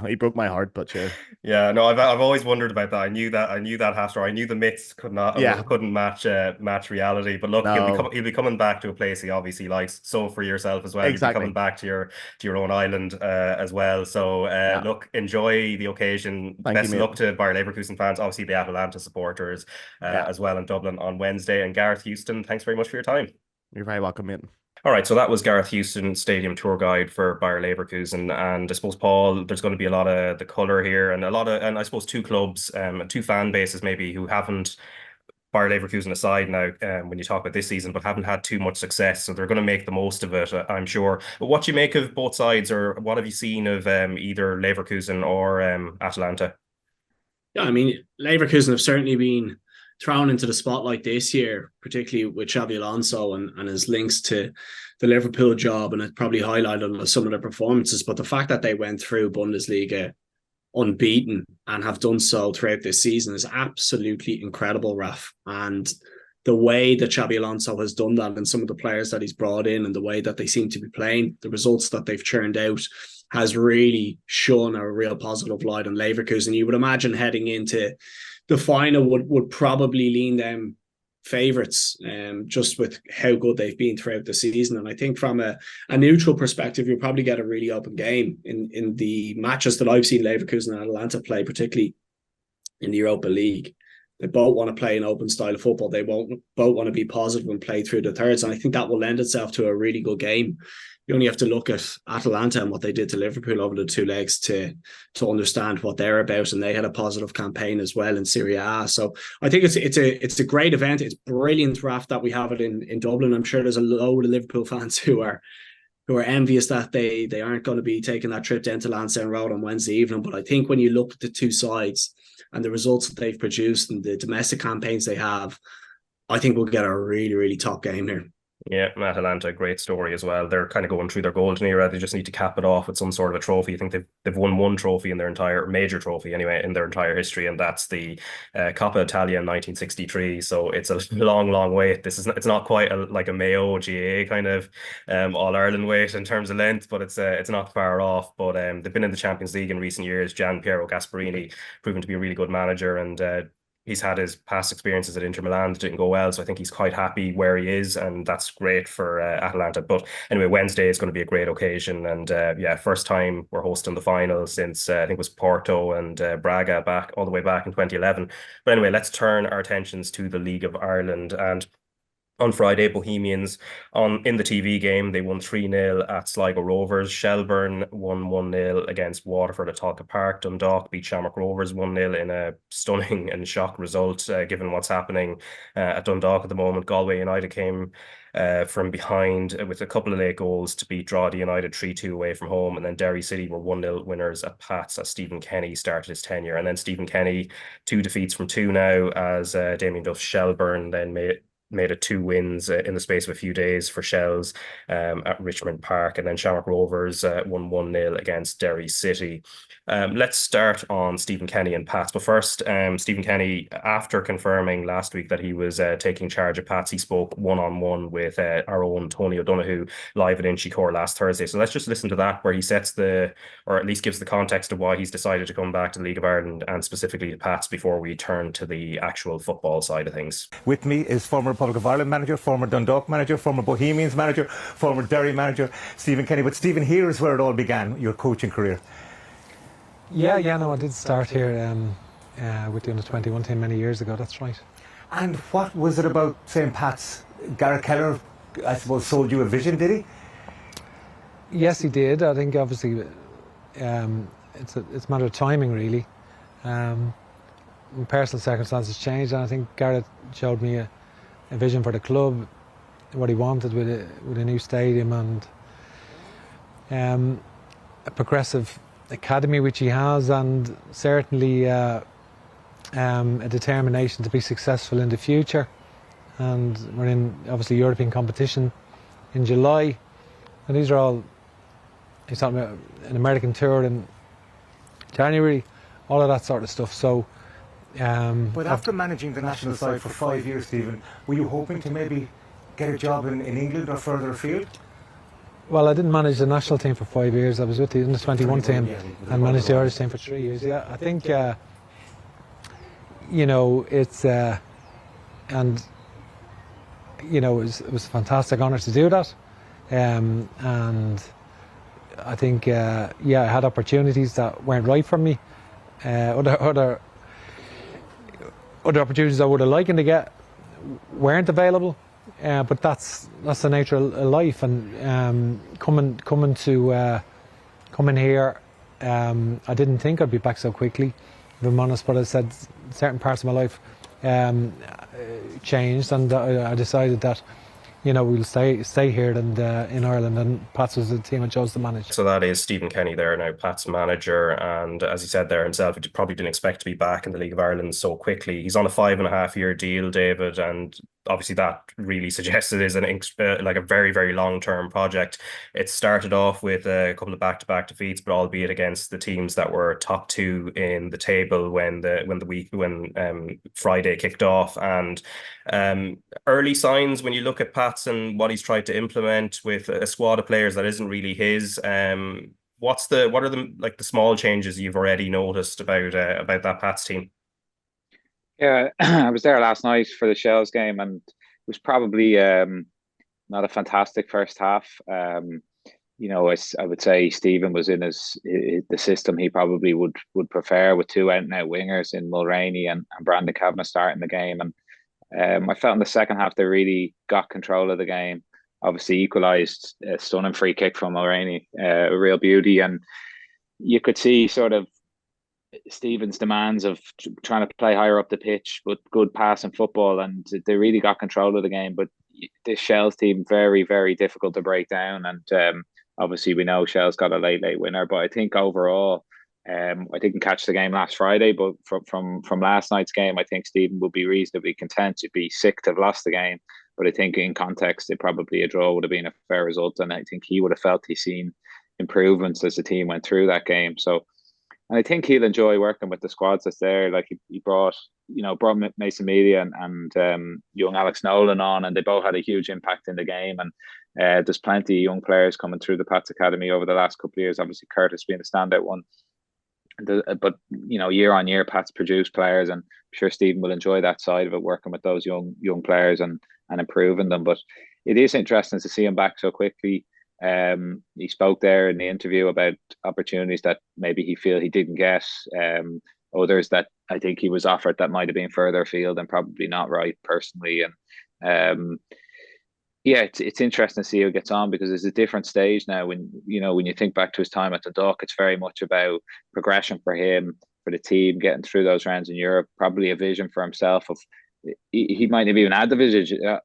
he broke my heart. But sure. Yeah, no, I've always wondered about that. I knew that after. I knew the myths couldn't match reality. But look, he'll be coming back to a place he obviously likes. So for yourself as well, exactly. You'll be coming back to your own island as well. So look, enjoy the occasion. Best of luck to Bayer Leverkusen fans, obviously the Atalanta supporters as well in Dublin on Wednesday. And Gareth Houston, thanks very much for your time. You're very welcome, mate. All right, so that was Gareth Houston, stadium tour guide for Bayer Leverkusen, and I suppose, Paul, there's going to be a lot of the colour here, and I suppose two clubs, two fan bases maybe who haven't Bayer Leverkusen aside now, when you talk about this season, but haven't had too much success. So they're going to make the most of it, I'm sure. But what do you make of both sides, or what have you seen of either Leverkusen or Atalanta? Yeah, I mean, Leverkusen have certainly been thrown into the spotlight this year, particularly with Xabi Alonso and his links to the Liverpool job, and it probably highlighted some of their performances. But the fact that they went through Bundesliga unbeaten and have done so throughout this season is absolutely incredible, Raf. And the way that Xabi Alonso has done that, and some of the players that he's brought in, and the way that they seem to be playing, the results that they've churned out, has really shone a real positive light on Leverkusen. You would imagine heading into the final would probably lean them favourites, just with how good they've been throughout the season. And I think from a neutral perspective, you'll probably get a really open game in the matches that I've seen Leverkusen and Atalanta play, particularly in the Europa League. They both want to play an open style of football. They both want to be positive and play through the thirds. And I think that will lend itself to a really good game. You only have to look at Atalanta and what they did to Liverpool over the two legs to understand what they're about. And they had a positive campaign as well in Serie A. So I think it's a great event. It's brilliant, Raf, that we have it in Dublin. I'm sure there's a load of Liverpool fans who are envious that they aren't going to be taking that trip down to Lansdowne Road on Wednesday evening. But I think when you look at the two sides and the results that they've produced and the domestic campaigns they have, I think we'll get a really, really top game here. Yeah, Atalanta, great story as well. They're kind of going through their golden era. They just need to cap it off with some sort of a trophy. I think they've won one trophy in their entire major trophy anyway in their entire history, and that's the Coppa Italia in 1963. So it's a long wait. It's not quite like a Mayo GA kind of All Ireland wait in terms of length, but it's not far off. But they've been in the Champions League in recent years. Gian Piero Gasperini proven to be a really good manager, and he's had his past experiences at Inter Milan that didn't go well, so I think he's quite happy where he is, and that's great for Atalanta. But anyway, Wednesday is going to be a great occasion, and first time we're hosting the final since I think it was Porto and Braga all the way back in 2011. But anyway, let's turn our attentions to the League of Ireland. And on Friday, Bohemians in the TV game, they won 3-0 at Sligo Rovers. Shelbourne won 1-0 against Waterford at Talca Park. Dundalk beat Shamrock Rovers 1-0 in a stunning and shock result, given what's happening at Dundalk at the moment. Galway United came from behind with a couple of late goals to beat Drogheda United 3-2 away from home. And then Derry City were 1-0 winners at Pats as Stephen Kenny started his tenure. And then Stephen Kenny, 2 defeats from 2 now, as Damien Duff's Shelbourne then made it 2 wins in the space of a few days for Shells at Richmond Park. And then Shamrock Rovers won 1-0 against Derry City. Let's start on Stephen Kenny and Pats. But first, Stephen Kenny, after confirming last week that he was taking charge of Pats, he spoke one-on-one with our own Tony O'Donoghue live at Inchicore last Thursday. So let's just listen to that, where he sets or at least gives the context of why he's decided to come back to the League of Ireland and specifically to Pats before we turn to the actual football side of things. With me is former Republic of Ireland manager, former Dundalk manager, former Bohemians manager, former Derry manager, Stephen Kenny. But Stephen, here is where it all began, your coaching career. I did start here with the under-21 team many years ago, that's right. And what was it about St. Pat's? Gareth Keller, I suppose, sold you a vision, did he? Yes, he did. I think obviously it's a matter of timing, really. Personal circumstances changed, and I think Gareth showed me a vision for the club, what he wanted with a new stadium and a progressive academy, which he has, and certainly a determination to be successful in the future. And we're in obviously European competition in July, and these are all, he's talking about an American tour in January, all of that sort of stuff. So but after managing the national side for 5 years, Stephen, were you hoping to maybe get a job in England or further afield? Well, I didn't manage the national team for 5 years. I was with the under-21 team and managed the Irish team for 3 years. Yeah, I think it's and it was a fantastic honour to do that, and I think I had opportunities that weren't right for me. Other opportunities I would have liked to get weren't available, but that's the nature of life. And coming here, I didn't think I'd be back so quickly, if I'm honest. But I said certain parts of my life changed, and I decided that, we'll stay here and in Ireland, and Pats was the team I chose to manage. So that is Stephen Kenny there now, Pat's manager, and as he said there himself, he probably didn't expect to be back in the League of Ireland so quickly. He's on a 5.5-year deal, David, and obviously that really suggests it is like a very, very long-term project. It started off with a couple of back-to-back defeats, but albeit against the teams that were top two in the table when Friday kicked off. And early signs when you look at Pats and what he's tried to implement with a squad of players that isn't really his. What are the small changes you've already noticed about that Pats team? Yeah, I was there last night for the Shells game, and it was probably not a fantastic first half. I would say Stephen was in the system he probably would prefer, with two out-and-out wingers in Mulroney and Brandon Kavanagh starting the game. And I felt in the second half they really got control of the game. Obviously equalised a stunning free kick from Mulroney, a real beauty. And you could see sort of Stephen's demands of trying to play higher up the pitch, but good passing football, and they really got control of the game. But this Shells team, very, very difficult to break down. And obviously we know Shells got a late winner, but I think overall, I didn't catch the game last Friday, but from last night's game, I think Stephen would be reasonably content. To be sick to have lost the game, but I think in context, a draw would have been a fair result, and I think he would have felt he's seen improvements as the team went through that game. So, and I think he'll enjoy working with the squads that's there. Like he brought Mason Media and young Alex Nolan on, and they both had a huge impact in the game. And there's plenty of young players coming through the Pats Academy over the last couple of years. Obviously, Curtis being the standout one. But year on year, Pat's produced players, and I'm sure Stephen will enjoy that side of it, working with those young players and improving them. But it is interesting to see him back so quickly. He spoke there in the interview about opportunities that maybe he didn't get, others that I think he was offered that might have been further afield and probably not right personally. And it's interesting to see how it gets on, because it's a different stage now. When you think back to his time at Dundalk, it's very much about progression for him, for the team, getting through those rounds in Europe, probably a vision for himself of. He might have even had the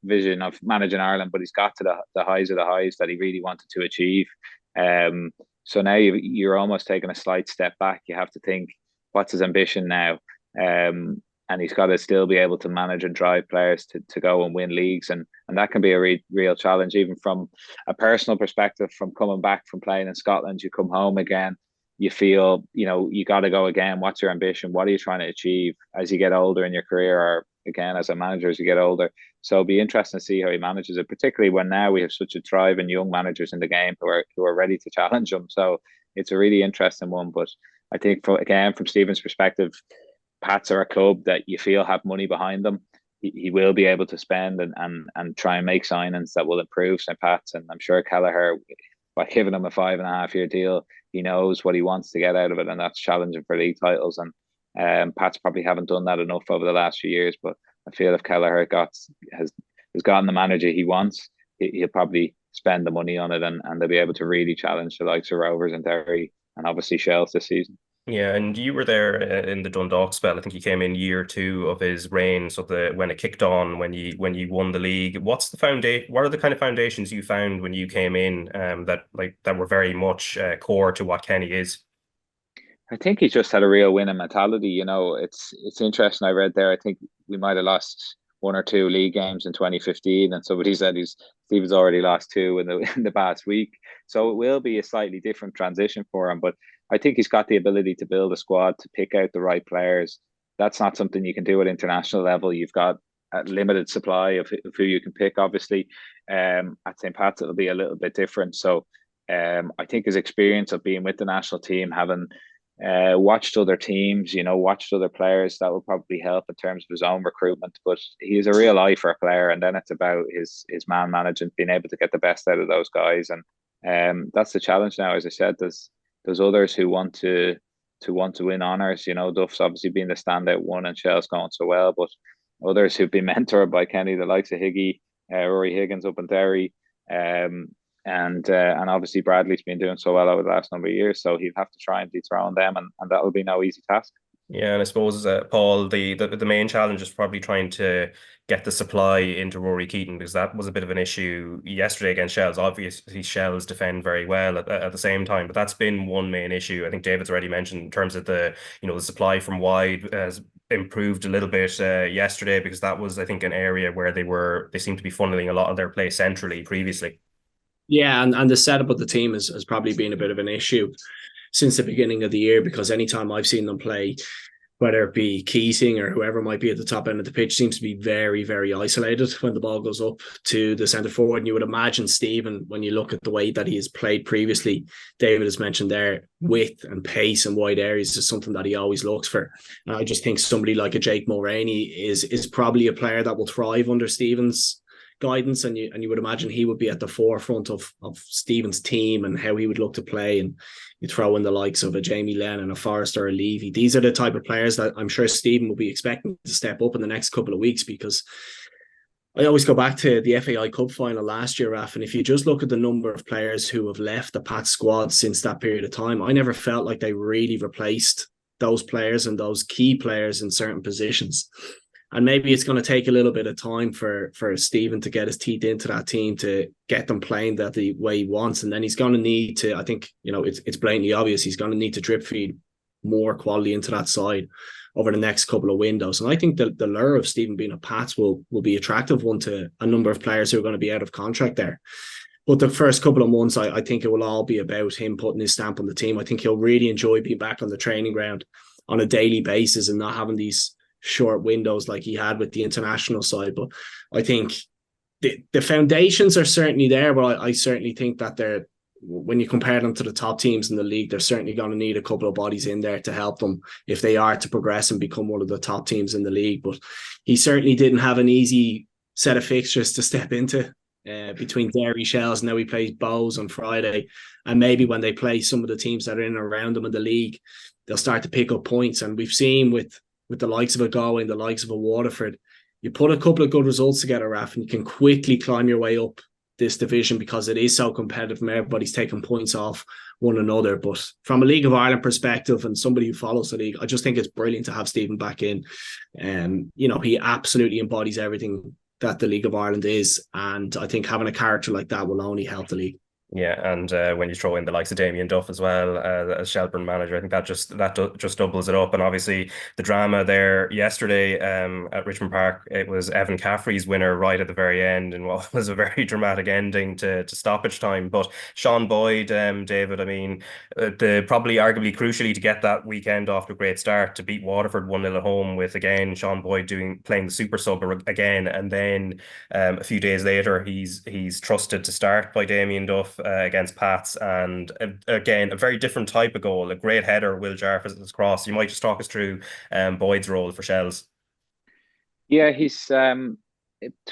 vision of managing Ireland, but he's got to the highs of the highs that he really wanted to achieve. So now you're almost taking a slight step back. You have to think, what's his ambition now? And he's got to still be able to manage and drive players to go and win leagues. And that can be a real challenge, even from a personal perspective, from coming back from playing in Scotland. You come home again, you feel, you got to go again. What's your ambition? What are you trying to achieve as you get older in your career, or again as a manager as you get older? So it'll be interesting to see how he manages it, particularly when now we have such a drive in young managers in the game who are ready to challenge him. So it's a really interesting one. But I think from Stephen's perspective, Pats are a club that you feel have money behind them. He will be able to spend and try and make signings that will improve St. Pat's. And I'm sure Kelleher, by giving him a 5.5-year deal, he knows what he wants to get out of it, and that's challenging for league titles. And Pats probably haven't done that enough over the last few years. But I feel if Kelleher has gotten the manager he wants, he'll probably spend the money on it, and they'll be able to really challenge the likes of Rovers and Derry and obviously Shells this season. Yeah, and you were there in the Dundalk spell. I think you came in year 2 of his reign. So when it kicked on, when you won the league, what are the kind of foundations you found when you came in that were very much core to what Kenny is? I think he's just had a real winning mentality. It's interesting. I read there, I think we might have lost 1 or 2 league games in 2015, and somebody said Stephen's already lost 2 in the past week. So it will be a slightly different transition for him. But I think he's got the ability to build a squad, to pick out the right players. That's not something you can do at international level. You've got a limited supply of who you can pick, obviously. At St. Pat's, it'll be a little bit different. So I think his experience of being with the national team, having watched other teams, watched other players, that will probably help in terms of his own recruitment. But he's a real eye for a player, and then it's about his man management, being able to get the best out of those guys. And that's the challenge now. As I said, there's others who want to win honours. Duff's obviously been the standout one, and Shell's going so well, but others who've been mentored by Kenny, the likes of Higgy, Rory Higgins up in Derry, and obviously Bradley's been doing so well over the last number of years, so he'll have to try and dethrone them, and that'll be no easy task. Yeah, and I suppose, Paul, the main challenge is probably trying to get the supply into Rory Keaton, because that was a bit of an issue yesterday against Shells. Obviously, Shells defend very well at the same time, but that's been one main issue. I think David's already mentioned in terms of the supply from wide has improved a little bit yesterday, because that was, I think, an area where they seemed to be funneling a lot of their play centrally previously. Yeah, and the setup of the team has probably been a bit of an issue since the beginning of the year, because anytime I've seen them play, whether it be Keating or whoever might be at the top end of the pitch, seems to be very, very isolated when the ball goes up to the centre forward. And you would imagine Stephen, when you look at the way that he has played previously, David has mentioned there, width and pace and wide areas is something that he always looks for. And I just think somebody like a Jake Mulroney is probably a player that will thrive under Stephen's guidance, and you would imagine he would be at the forefront of Stephen's team and how he would look to play. And you throw in the likes of a Jamie Lennon, a Forrester, a Levy. These are the type of players that I'm sure Stephen will be expecting to step up in the next couple of weeks, because I always go back to the FAI Cup final last year, Raf, and if you just look at the number of players who have left the Pats squad since that period of time, I never felt like they really replaced those players and those key players in certain positions. And maybe it's going to take a little bit of time for Stephen to get his teeth into that team, to get them playing that the way he wants. And then he's going to need to, I think, it's blatantly obvious, he's going to need to drip feed more quality into that side over the next couple of windows. And I think the lure of Stephen being a Pats will be attractive one to a number of players who are going to be out of contract there. But the first couple of months, I think it will all be about him putting his stamp on the team. I think he'll really enjoy being back on the training ground on a daily basis and not having these short windows like he had with the international side. But I think the foundations are certainly there, but I certainly think that when you compare them to the top teams in the league, they're certainly going to need a couple of bodies in there to help them if they are to progress and become one of the top teams in the league. But he certainly didn't have an easy set of fixtures to step into between Derry, Shells. Now he plays Bows on Friday, and maybe when they play some of the teams that are in and around them in the league, they'll start to pick up points. And we've seen with the likes of a Galway and the likes of a Waterford, you put a couple of good results together, Raf, and you can quickly climb your way up this division because it is so competitive and everybody's taking points off one another. But from a League of Ireland perspective and somebody who follows the league, I just think it's brilliant to have Stephen back in. He absolutely embodies everything that the League of Ireland is. And I think having a character like that will only help the league. Yeah, and when you throw in the likes of Damien Duff as well as Shelburne manager, I think that just doubles it up. And obviously the drama there yesterday at Richmond Park, it was Evan Caffrey's winner right at the very end, and what was a very dramatic ending to stoppage time. But Sean Boyd, David, I mean, probably arguably crucially to get that weekend off to a great start, to beat Waterford 1-0 at home with, again, Sean Boyd playing the super sub again, and then a few days later he's trusted to start by Damien Duff against Pats, and again a very different type of goal, a great header, Will Jarvis's cross. You might just talk us through Boyd's role for Shells. Yeah, he's to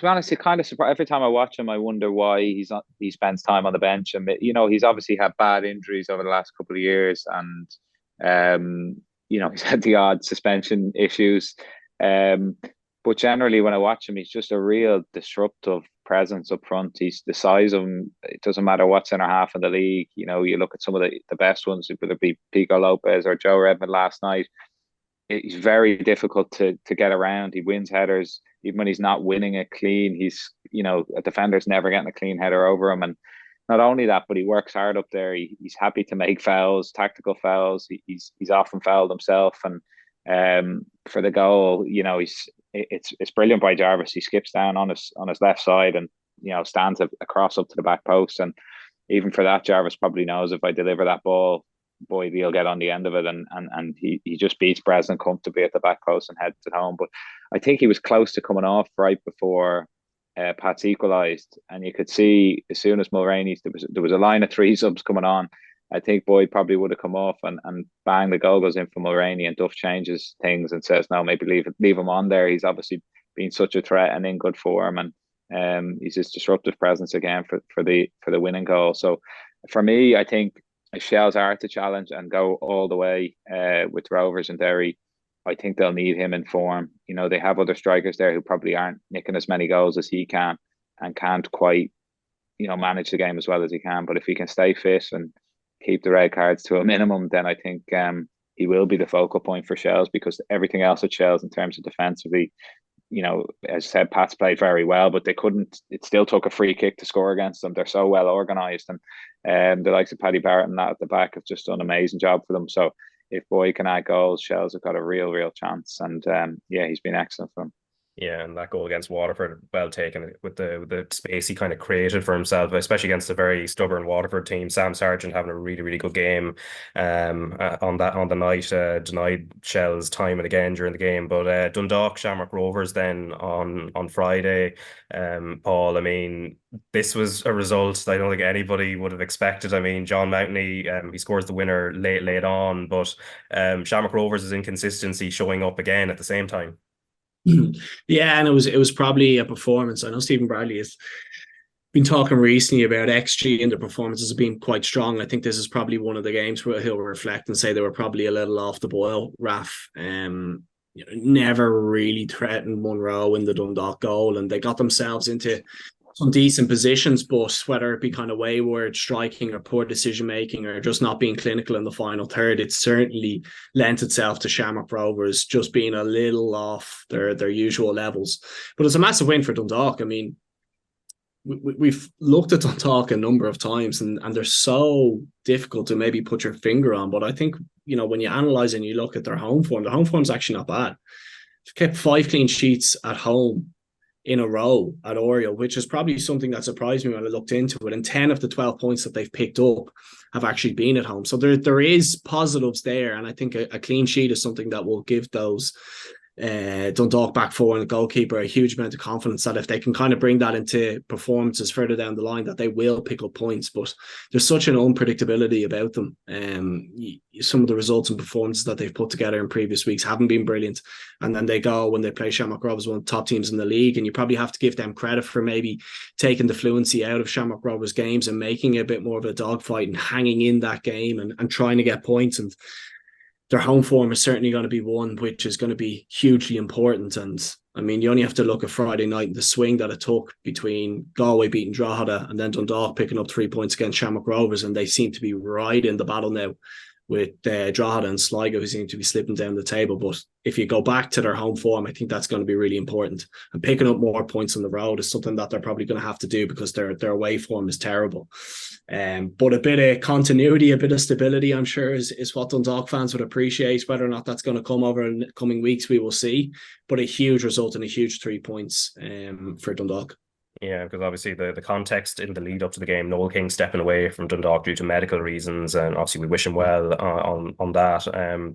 be honest, it kind of surprised. Every time I watch him, I wonder why he spends time on the bench. And he's obviously had bad injuries over the last couple of years, and he's had the odd suspension issues. But generally, when I watch him, he's just a real disruptive presence up front. He's the size of him. It doesn't matter what centre half in the league. You look at some of the best ones, whether it be Pico Lopez or Joe Redmond last night. He's very difficult to get around. He wins headers. Even when he's not winning it clean, a defender's never getting a clean header over him. And not only that, but he works hard up there. He's happy to make fouls, tactical fouls. He's often fouled himself. And for the goal, it's brilliant by Jarvis. He skips down on his left side and stands across up to the back post. And even for that, Jarvis probably knows if I deliver that ball, Boyd he'll get on the end of it, and he just beats Breslin comfortably at the back post and heads it home. But I think he was close to coming off right before Pats equalised, and you could see as soon as Mulroney's there was a line of three subs coming on. I think Boyd probably would have come off, and bang, the goal goes in for Mulroney, and Duff changes things and says, no, maybe leave him on there. He's obviously been such a threat and in good form, and he's this disruptive presence again for the winning goal. So for me, I think if Shells are to challenge and go all the way with Rovers and Derry, I think they'll need him in form. They have other strikers there who probably aren't nicking as many goals as he can and can't quite, manage the game as well as he can. But if he can stay fit and keep the red cards to a minimum, then I think he will be the focal point for Shells, because everything else at Shells in terms of defensively, as I said, Pats played very well, but they couldn't. It still took a free kick to score against them. They're so well organised, and the likes of Paddy Barrett and that at the back have just done an amazing job for them. So if Boyd can add goals, Shells have got a real chance. And he's been excellent for them. Yeah, and that goal against Waterford, well taken with the space he kind of created for himself, especially against a very stubborn Waterford team. Sam Sargent having a really good game on the night, denied Shells time and again during the game. But Dundalk, Shamrock Rovers then on Friday. Paul, I mean, this was a result I don't think anybody would have expected. I mean, John Mountney, he scores the winner late on, but Shamrock Rovers' inconsistency showing up again at the same time. Yeah, and it was probably a performance. I know Stephen Bradley has been talking recently about XG, and the performances have been quite strong. I think this is probably one of the games where he'll reflect and say they were probably a little off the boil. Raf never really threatened Monroe in the Dundalk goal, and they got themselves into some decent positions, but whether it be kind of wayward striking or poor decision making or just not being clinical in the final third, it certainly lent itself to Shamrock Rovers just being a little off their usual levels. But it's a massive win for Dundalk. I mean, we've looked at Dundalk a number of times, and they're so difficult to maybe put your finger on. But I think, when you analyse and you look at their home form's actually not bad. They've kept 5 clean sheets at home in a row at Oriel, which is probably something that surprised me when I looked into it. And 10 of the 12 points that they've picked up have actually been at home. So there is positives there. And I think a clean sheet is something that will give those Dundalk back four and the goalkeeper a huge amount of confidence that if they can kind of bring that into performances further down the line, that they will pick up points. But there's such an unpredictability about them. Some of the results and performances that they've put together in previous weeks haven't been brilliant, and then they go when they play Shamrock Rovers, one of the top teams in the league, and you probably have to give them credit for maybe taking the fluency out of Shamrock Rovers games and making it a bit more of a dogfight and hanging in that game and trying to get points. And their home form is certainly going to be one which is going to be hugely important. And I mean, you only have to look at Friday night and the swing that it took between Galway beating Drogheda and then Dundalk picking up 3 points against Shamrock Rovers, and they seem to be right in the battle now with Drogheda and Sligo, who seem to be slipping down the table. But if you go back to their home form, I think that's going to be really important. And picking up more points on the road is something that they're probably going to have to do because their away form is terrible. But a bit of continuity, a bit of stability, I'm sure, is what Dundalk fans would appreciate. Whether or not that's going to come over in the coming weeks, we will see. But a huge result and a huge 3 points for Dundalk. Yeah, because obviously the context in the lead up to the game, Noel King stepping away from Dundalk due to medical reasons, and obviously we wish him well on that.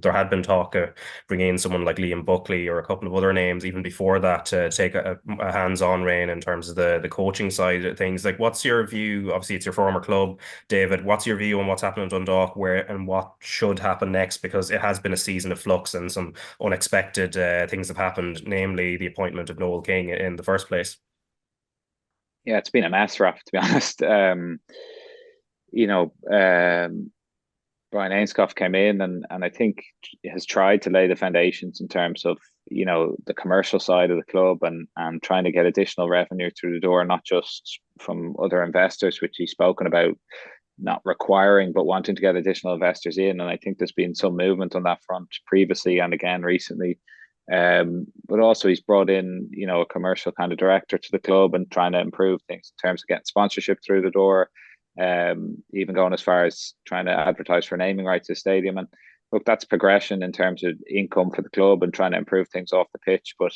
There had been talk of bringing in someone like Liam Buckley or a couple of other names even before that to take a hands-on reign in terms of the coaching side of things. Like, what's your view? Obviously, it's your former club, David. What's your view on what's happening in Dundalk, and what should happen next? Because it has been a season of flux and some unexpected things have happened, namely the appointment of Noel King in the first place. Yeah, it's been a mess, Raf, to be honest. Brian Ainscough came in and I think has tried to lay the foundations in terms of, the commercial side of the club and trying to get additional revenue through the door, not just from other investors, which he's spoken about not requiring, but wanting to get additional investors in. And I think there's been some movement on that front previously and again recently. But also he's brought in, a commercial kind of director to the club and trying to improve things in terms of getting sponsorship through the door, even going as far as trying to advertise for naming rights to the stadium. And look, that's progression in terms of income for the club and trying to improve things off the pitch. But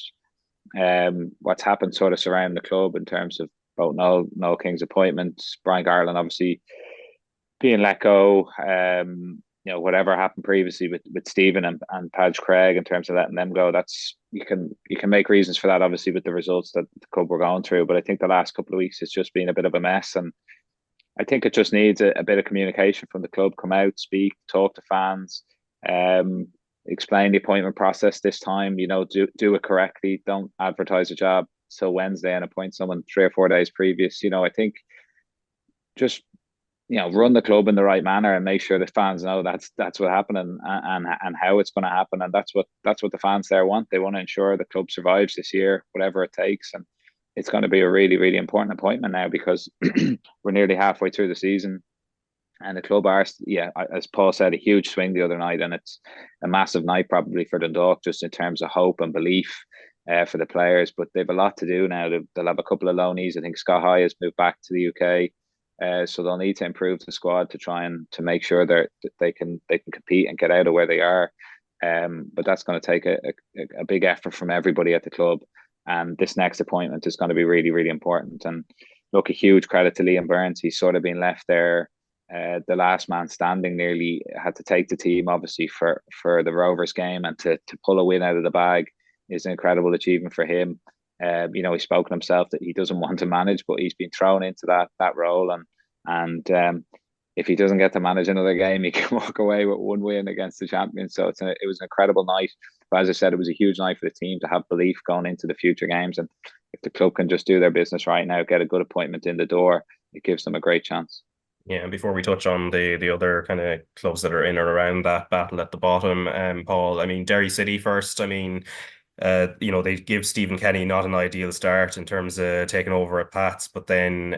what's happened sort of surrounding the club in terms of both Noel King's appointment, Brian Garland obviously being let go, whatever happened previously with Stephen and Padge Craig in terms of letting them go, that's you can make reasons for that, obviously, with the results that the club were going through. But I think the last couple of weeks it's just been a bit of a mess, and I think it just needs a bit of communication from the club. Come out, speak, talk to fans, explain the appointment process this time. Do it correctly. Don't advertise a job till Wednesday and appoint someone 3 or 4 days previous. I think just run the club in the right manner and make sure that fans know that's what happened and how it's going to happen. And that's what the fans there want. They want to ensure the club survives this year, whatever it takes. And it's going to be a really, really important appointment now because we're nearly halfway through the season. And the club are, as Paul said, a huge swing the other night, and it's a massive night probably for Dundalk, just in terms of hope and belief for the players. But they've a lot to do now. They'll have a couple of loanees. I think Scott High has moved back to the UK, so they'll need to improve the squad to try and to make sure that they can compete and get out of where they are. But that's going to take a big effort from everybody at the club. And this next appointment is going to be really, really important. And look, a huge credit to Liam Burns. He's sort of been left there, the last man standing, nearly had to take the team, obviously, for the Rovers game, and to pull a win out of the bag is an incredible achievement for him. He's spoken himself that he doesn't want to manage, but he's been thrown into that role. And if he doesn't get to manage another game, he can walk away with one win against the champions. So it was an incredible night. But as I said, it was a huge night for the team to have belief going into the future games. And if the club can just do their business right now, get a good appointment in the door, it gives them a great chance. Yeah, and before we touch on the other kind of clubs that are in or around that battle at the bottom, Paul, I mean, Derry City first. I mean, they give Stephen Kenny not an ideal start in terms of taking over at Pats, but then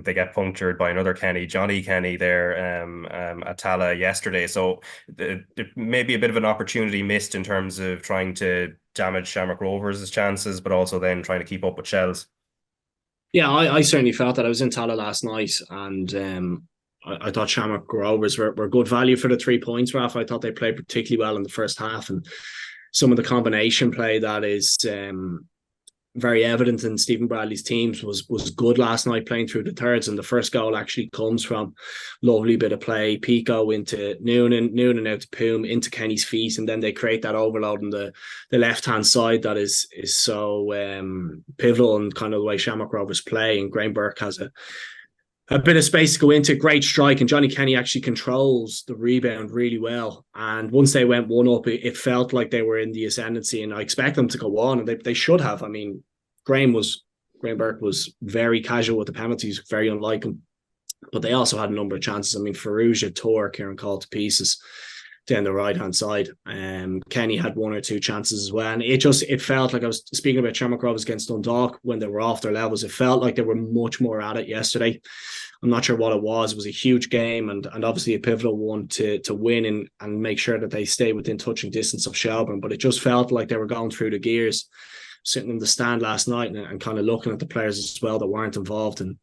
they get punctured by another Kenny, Johnny Kenny there at Tala yesterday. So there may be a bit of an opportunity missed in terms of trying to damage Shamrock Rovers' chances, but also then trying to keep up with Shells. Yeah, I certainly felt that. I was in Tala last night, and I thought Shamrock Rovers were good value for the 3 points, Raf. I thought they played particularly well in the first half, and some of the combination play that is very evident in Stephen Bradley's teams was good last night, playing through the thirds. And the first goal actually comes from lovely bit of play, Pico into Noonan out to Poom, into Kenny's feet, and then they create that overload on the left-hand side that is so pivotal in kind of the way Shamrock Rovers play. And Graham Burke has a bit of space to go into, great strike, and Johnny Kenny actually controls the rebound really well. And once they went 1-up, it felt like they were in the ascendancy, and I expect them to go on, and they should have. I mean, Graham Burke was very casual with the penalties, very unlike him, but they also had a number of chances. I mean, Farouja tore Kieran Call to pieces down the right hand side. Kenny had 1 or 2 chances as well, and it felt like, I was speaking about Shamrock Rovers against Dundalk when they were off their levels. It felt like they were much more at it yesterday. I'm not sure what it was. It was a huge game, and obviously a pivotal one to win and make sure that they stay within touching distance of Shelbourne. But it just felt like they were going through the gears, sitting in the stand last night and kind of looking at the players as well that weren't involved. And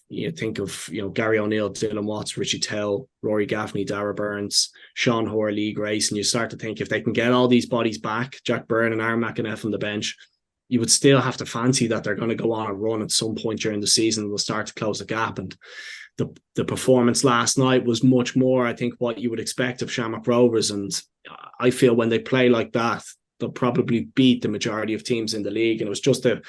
you think of, Gary O'Neill, Dylan Watts, Richie Tell, Rory Gaffney, Dara Burns, Sean Hoare, Lee Grace, and you start to think, if they can get all these bodies back, Jack Byrne and Aaron McInnes on the bench, you would still have to fancy that they're going to go on a run at some point during the season and will start to close the gap. And the performance last night was much more, I think, what you would expect of Shamrock Rovers. And I feel when they play like that, they'll probably beat the majority of teams in the league. And it was just a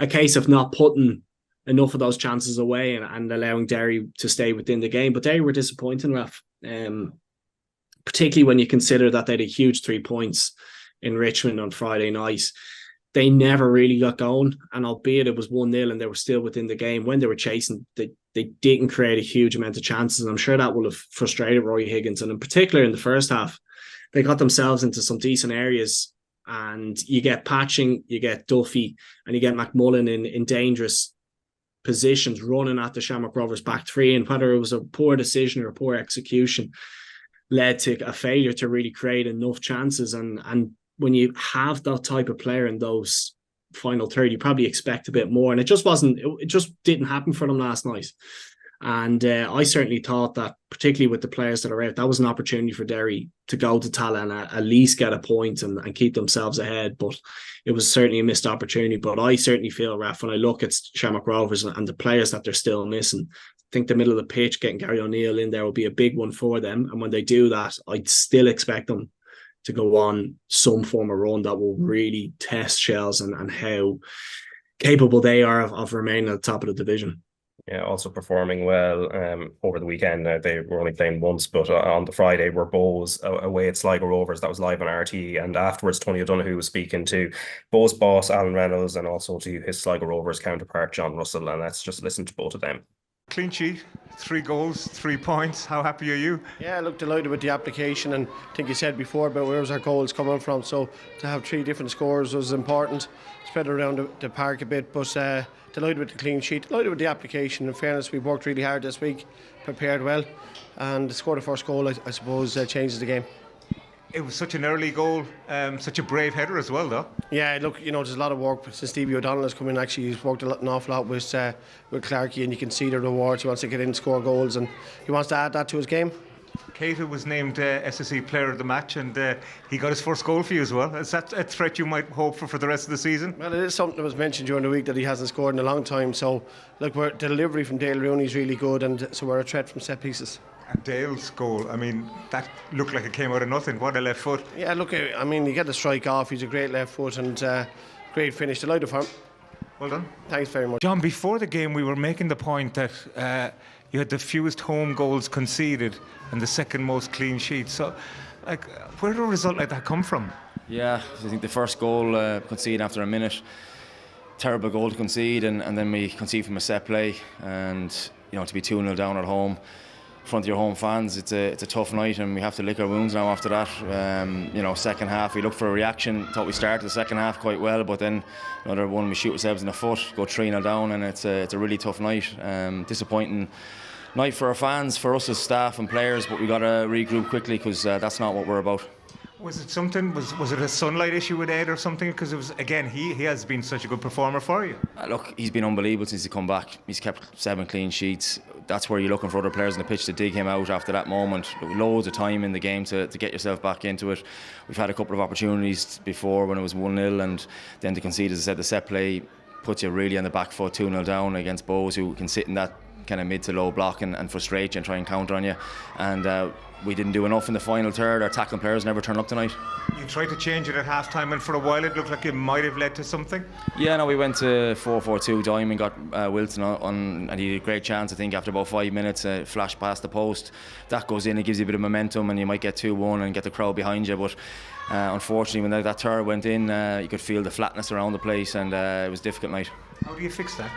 case of not putting enough of those chances away and allowing Derry to stay within the game. But Derry were disappointing, Raf, particularly when you consider that they had a huge 3 points in Richmond on Friday night. They never really got going, and albeit it was 1-0 and they were still within the game, when they were chasing, they didn't create a huge amount of chances. And I'm sure that will have frustrated Roy Higgins. And in particular in the first half, they got themselves into some decent areas, and you get Patching, you get Duffy, and you get McMillan in dangerous positions running at the Shamrock Rovers back three. And whether it was a poor decision or a poor execution led to a failure to really create enough chances. And when you have that type of player in those final third, you probably expect a bit more. And it just didn't happen for them last night. And I certainly thought that, particularly with the players that are out, that was an opportunity for Derry to go to Tala and at least get a point and keep themselves ahead. But it was certainly a missed opportunity. But I certainly feel, Raf, when I look at Shamrock Rovers and the players that they're still missing, I think the middle of the pitch, getting Gary O'Neill in there will be a big one for them. And when they do that, I'd still expect them to go on some form of run that will really test Shells and how capable they are of remaining at the top of the division. Yeah, also performing well over the weekend. They were only playing once, but on the Friday were Bows away at Sligo Rovers. That was live on RTÉ. And afterwards, Tony O'Donoghue was speaking to Bows boss Alan Reynolds and also to his Sligo Rovers counterpart John Russell. And let's just listen to both of them. clean sheet, 3 goals, 3 points. How happy are you? Yeah, I look delighted with the application, and I think you said before about where's our goals coming from. So to have 3 different scores was important. Spread around the park a bit, but delighted with the clean sheet, delighted with the application. In fairness, we worked really hard this week, prepared well, and scored the first goal. I suppose changes the game. It was such an early goal, such a brave header as well, though. Yeah, look, there's a lot of work since Stevie O'Donnell has come in. Actually, he's worked an awful lot with Clarkey, and you can see the rewards. He wants to get in and score goals, and he wants to add that to his game. Keita was named SSE Player of the Match, and he got his first goal for you as well. Is that a threat you might hope for the rest of the season? Well, it is something that was mentioned during the week that he hasn't scored in a long time. So, look, the delivery from Dale Rooney is really good, and so we're a threat from set pieces. And Dale's goal, I mean, that looked like it came out of nothing. What a left foot. Yeah, look, I mean, you get the strike off. He's a great left foot and great finish. Delighted for him. Well done. Thanks very much. John, before the game, we were making the point that you had the fewest home goals conceded and the second most clean sheets. So, where did a result like that come from? Yeah, I think the first goal conceded after a minute. Terrible goal to concede, and then we concede from a set play. And, to be 2-0 down at home, in front of your home fans, it's a tough night, and we have to lick our wounds now after that. Second half we looked for a reaction, thought we started the second half quite well, but then another one we shoot ourselves in the foot, go 3-0 down, and it's a really tough night. Disappointing night for our fans, for us as staff and players, but we got to regroup quickly because that's not what we're about. Was it something? Was it a sunlight issue with Ed or something? Because it was, again, he has been such a good performer for you. Look, he's been unbelievable since he come back. He's kept 7 clean sheets. That's where you're looking for other players on the pitch to dig him out after that moment. Loads of time in the game to get yourself back into it. We've had a couple of opportunities before when it was 1-0, and then to concede, as I said, the set play puts you really on the back foot, 2-0 down against Bows, who can sit in that kind of mid to low block and frustrate you and try and counter on you. And we didn't do enough in the final third. Our tackling players never turned up tonight. You tried to change it at half time, and for a while it looked like it might have led to something. Yeah, no, we went to 4-4-2. Diamond got Wilson on, and he had a great chance, I think, after about 5 minutes, flash past the post. That goes in, it gives you a bit of momentum, and you might get 2-1 and get the crowd behind you. But unfortunately, when that third went in, you could feel the flatness around the place, and it was a difficult night. How do you fix that?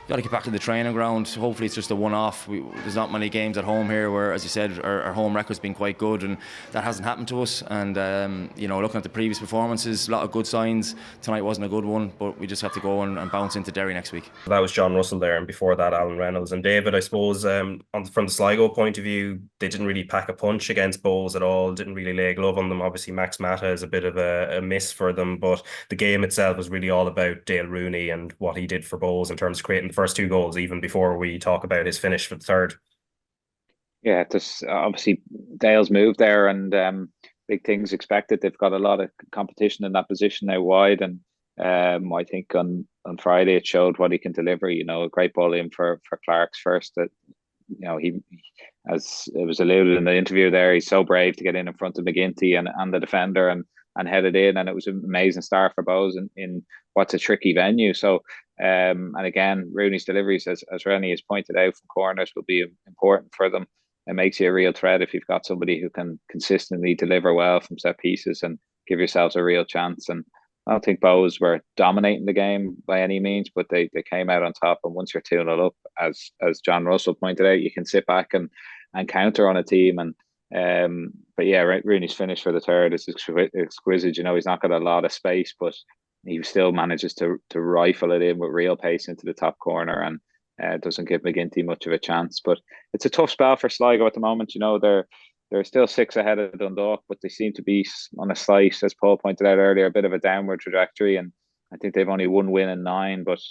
Got to get back to the training ground. Hopefully it's just a one-off. There's not many games at home here where, as you said, our home record's been quite good, and that hasn't happened to us. And looking at the previous performances, a lot of good signs. Tonight wasn't a good one, but we just have to go and bounce into Derry next week. That was John Russell there, and before that Alan Reynolds. And David, I suppose from the Sligo point of view, they didn't really pack a punch against Bowes at all, didn't really lay a glove on them. Obviously Max Mata is a bit of a miss for them, but the game itself was really all about Dale Rooney and what he did for Bowes in terms of creating the first 2 goals, even before we talk about his finish for the third. Yeah, there's obviously Dale's moved there, and big things expected. They've got a lot of competition in that position out wide, and I think on Friday it showed what he can deliver. A great ball in for Clark's first. That he, as it was alluded in the interview there, he's so brave to get in front of McGinty and the defender and head it in, and it was an amazing start for Bowes in what's a tricky venue. So and again, Rooney's deliveries, as Rennie has pointed out, from corners will be important for them. It makes you a real threat if you've got somebody who can consistently deliver well from set pieces and give yourselves a real chance. And I don't think Bowes were dominating the game by any means, but they came out on top. And once you're 2-0 up, as John Russell pointed out, you can sit back and counter on a team. And but yeah, Rooney's finish for the third is exquisite. He's not got a lot of space, but he still manages to rifle it in with real pace into the top corner, and doesn't give McGinty much of a chance. But it's a tough spell for Sligo at the moment. They're still 6 ahead of Dundalk, but they seem to be on a slight, as Paul pointed out earlier, a bit of a downward trajectory. And I think they've only 1 win in 9. But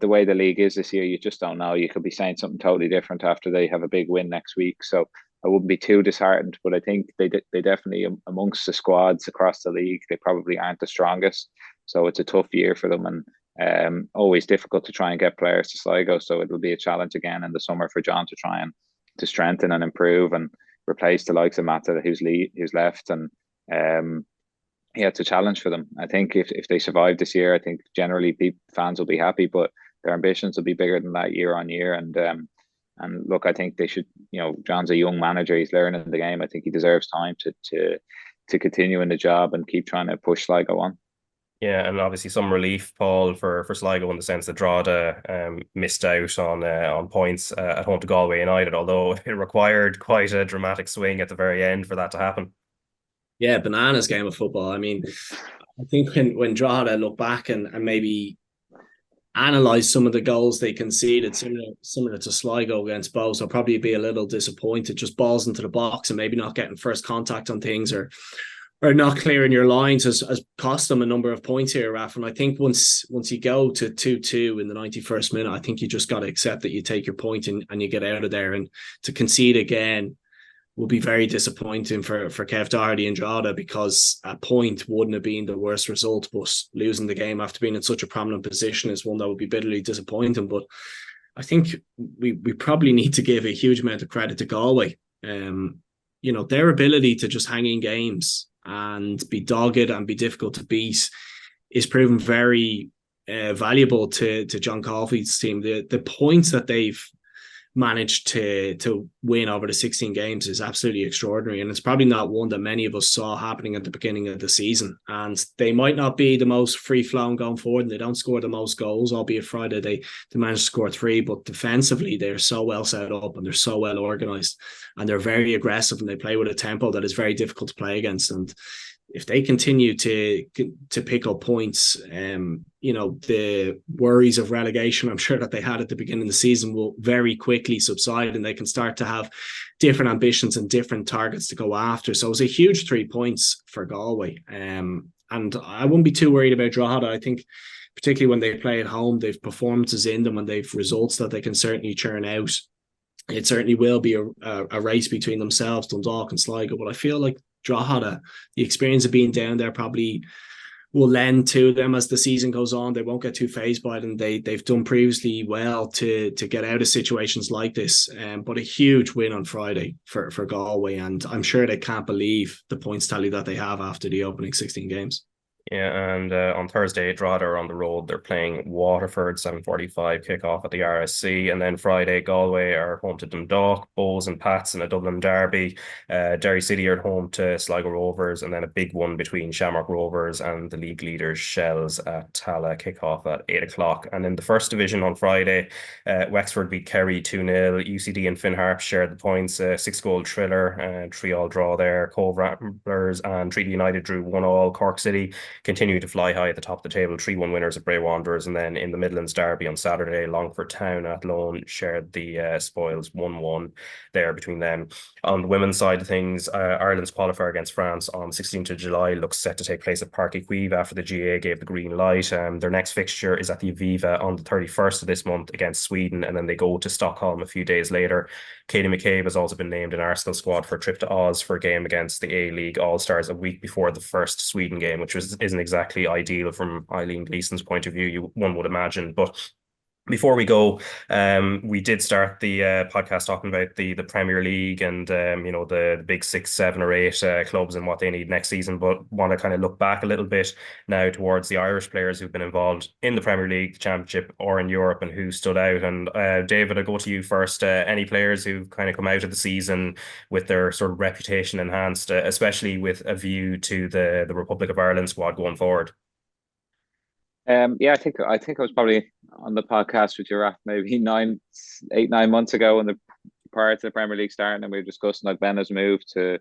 the way the league is this year, you just don't know. You could be saying something totally different after they have a big win next week. So I wouldn't be too disheartened, but I think they definitely, amongst the squads across the league, they probably aren't the strongest. So it's a tough year for them, and always difficult to try and get players to Sligo. So it'll be a challenge again in the summer for John to try and to strengthen and improve and replace the likes of Mata who's left. And it's a challenge for them. I think if they survive this year, I think generally fans will be happy, but their ambitions will be bigger than that year on year. And look, I think they should. John's a young manager; he's learning the game. I think he deserves time to continue in the job and keep trying to push Sligo on. Yeah, and obviously some relief, Paul, for Sligo in the sense that Drogheda missed out on points at home to Galway United, although it required quite a dramatic swing at the very end for that to happen. Yeah, bananas game of football. I mean, I think when Drogheda look back and maybe analyze some of the goals they conceded, similar to Sligo against Bow, so probably be a little disappointed, just balls into the box and maybe not getting first contact on things, or not clearing your lines has cost them a number of points here, Raf. And I think once you go to 2-2 in the 91st minute, I think you just got to accept that you take your point and you get out of there. And to concede again will be very disappointing for Kev Doherty and Drogheda, because a point wouldn't have been the worst result, but losing the game after being in such a prominent position is one that would be bitterly disappointing. But I think we probably need to give a huge amount of credit to Galway. Their ability to just hang in games and be dogged and be difficult to beat is proven very valuable to John Caulfield's team. The points that they've managed to win over the 16 games is absolutely extraordinary, and it's probably not one that many of us saw happening at the beginning of the season. And they might not be the most free-flowing going forward, and they don't score the most goals, albeit Friday they managed to score 3, but defensively they're so well set up and they're so well organised and they're very aggressive, and they play with a tempo that is very difficult to play against. And if they continue to pick up points, the worries of relegation, I'm sure that they had at the beginning of the season, will very quickly subside, and they can start to have different ambitions and different targets to go after. So it was a huge 3 points for Galway. And I wouldn't be too worried about Drogheda. I think particularly when they play at home, they've performances in them and they've results that they can certainly churn out. It certainly will be a race between themselves, Dundalk and Sligo, but I feel like Drogheda, the experience of being down there probably will lend to them as the season goes on. They won't get too phased by it, and they've done previously well to get out of situations like this. But a huge win on Friday for Galway, and I'm sure they can't believe the points tally that they have after the opening 16 games. Yeah, and on Thursday, Drogheda are on the road. They're playing Waterford, 7:45 kickoff at the RSC. And then Friday, Galway are home to Dundalk, Bows and Pats in a Dublin derby. Derry City are home to Sligo Rovers, and then a big one between Shamrock Rovers and the league leaders Shells at Tala, kickoff at 8 o'clock. And in the first division on Friday, Wexford beat Kerry 2-0. UCD and Finn Harps shared the points, 6-goal thriller, 3-3 draw there. Cove Ramblers and Treaty United drew 1-1. Cork City continue to fly high at the top of the table, 3-1 winners at Bray Wanderers. And then in the Midlands derby on Saturday, Longford Town at Lone shared the spoils, 1-1 there between them. On the women's side of things, Ireland's qualifier against France on 16th of July looks set to take place at Parc Equive after the GA gave the green light. Their next fixture is at the Aviva on the 31st of this month against Sweden, and then they go to Stockholm a few days later. Katie McCabe has also been named in Arsenal squad for a trip to Oz for a game against the A-League All-Stars a week before the first Sweden game, which isn't exactly ideal from Eileen Gleeson's point of view, one would imagine. But before we go, we did start the podcast talking about the Premier League and the big 6, 7 or 8 clubs and what they need next season, but want to kind of look back a little bit now towards the Irish players who've been involved in the Premier League, the Championship, or in Europe, and who stood out. And David, I'll go to you first. Any players who've kind of come out of the season with their sort of reputation enhanced, especially with a view to the Republic of Ireland squad going forward? I think I was probably on the podcast with you, Raf, maybe 9 months ago, prior to the Premier League starting, and we were discussing Ben's move to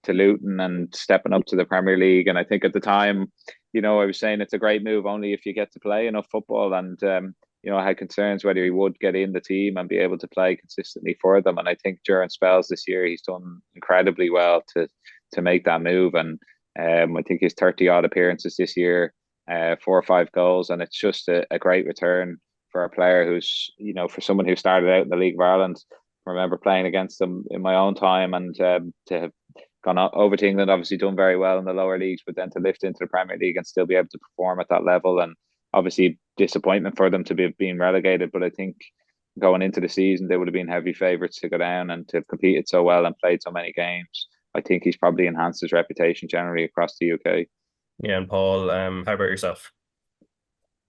Luton and stepping up to the Premier League. And I think at the time, I was saying it's a great move only if you get to play enough football. And I had concerns whether he would get in the team and be able to play consistently for them. And I think during spells this year, he's done incredibly well to make that move. And I think his 30 odd appearances this year, 4 or 5 goals, and it's just a great return for a player who's, for someone who started out in the League of Ireland. I remember playing against them in my own time, and to have gone over to England, obviously done very well in the lower leagues, but then to lift into the Premier League and still be able to perform at that level. And obviously disappointment for them to be being relegated, but I think going into the season they would have been heavy favourites to go down, and to have competed so well and played so many games, I think he's probably enhanced his reputation generally across the UK. Yeah, and Paul, how about yourself?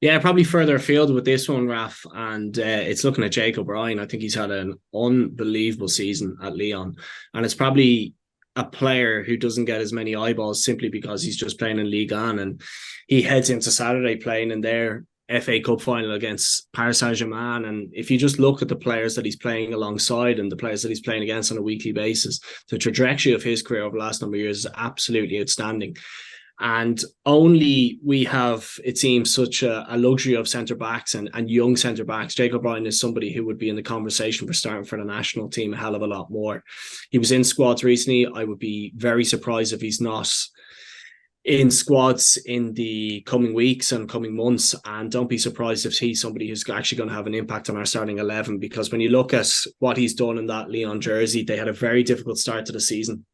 Yeah, probably further afield with this one, Raf, and it's looking at Jake O'Brien. I think he's had an unbelievable season at Lyon, and it's probably a player who doesn't get as many eyeballs simply because he's just playing in Ligue 1, and he heads into Saturday playing in their FA Cup final against Paris Saint-Germain. And if you just look at the players that he's playing alongside and the players that he's playing against on a weekly basis, the trajectory of his career over the last number of years is absolutely outstanding. And only we have, it seems, such a luxury of centre-backs and young centre-backs. Jake O'Brien is somebody who would be in the conversation for starting for the national team a hell of a lot more. He was in squads recently. I would be very surprised if he's not in squads in the coming weeks and coming months. And don't be surprised if he's somebody who's actually going to have an impact on our starting 11, because when you look at what he's done in that Lyon jersey, they had a very difficult start to the season.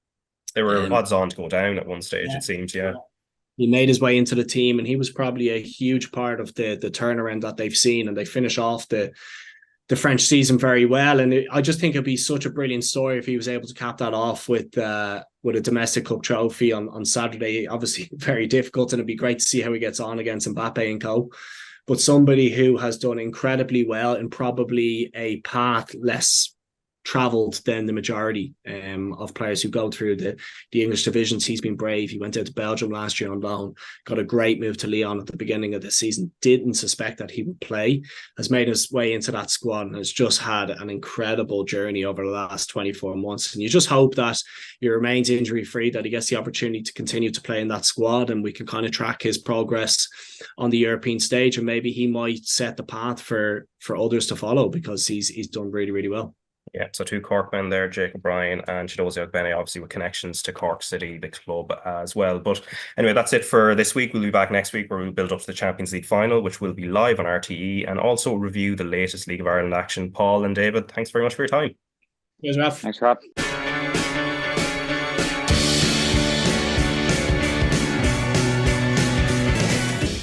They were odds on to go down at one stage, it seems, yeah. He made his way into the team, and he was probably a huge part of the turnaround that they've seen, and they finish off the French season very well. And I just think it'd be such a brilliant story if he was able to cap that off with a domestic cup trophy on Saturday. Obviously very difficult, and it'd be great to see how he gets on against Mbappe and co. But somebody who has done incredibly well in probably a path less travelled than the majority of players who go through the English divisions. He's been brave. He went out to Belgium last year on loan, got a great move to Lyon at the beginning of the season, didn't suspect that he would play, has made his way into that squad, and has just had an incredible journey over the last 24 months. And you just hope that he remains injury free, that he gets the opportunity to continue to play in that squad, and we can kind of track his progress on the European stage, and maybe he might set the path for others to follow, because he's done really, really well. Yeah, so 2 Corkmen there, Jake O'Brien and Chidozie Ogbene, obviously with connections to Cork City, the club as well. But anyway, that's it for this week. We'll be back next week where we'll build up to the Champions League final, which will be live on RTE, and also review the latest League of Ireland action. Paul and David, thanks very much for your time. Cheers, Raf. Thanks, Raf.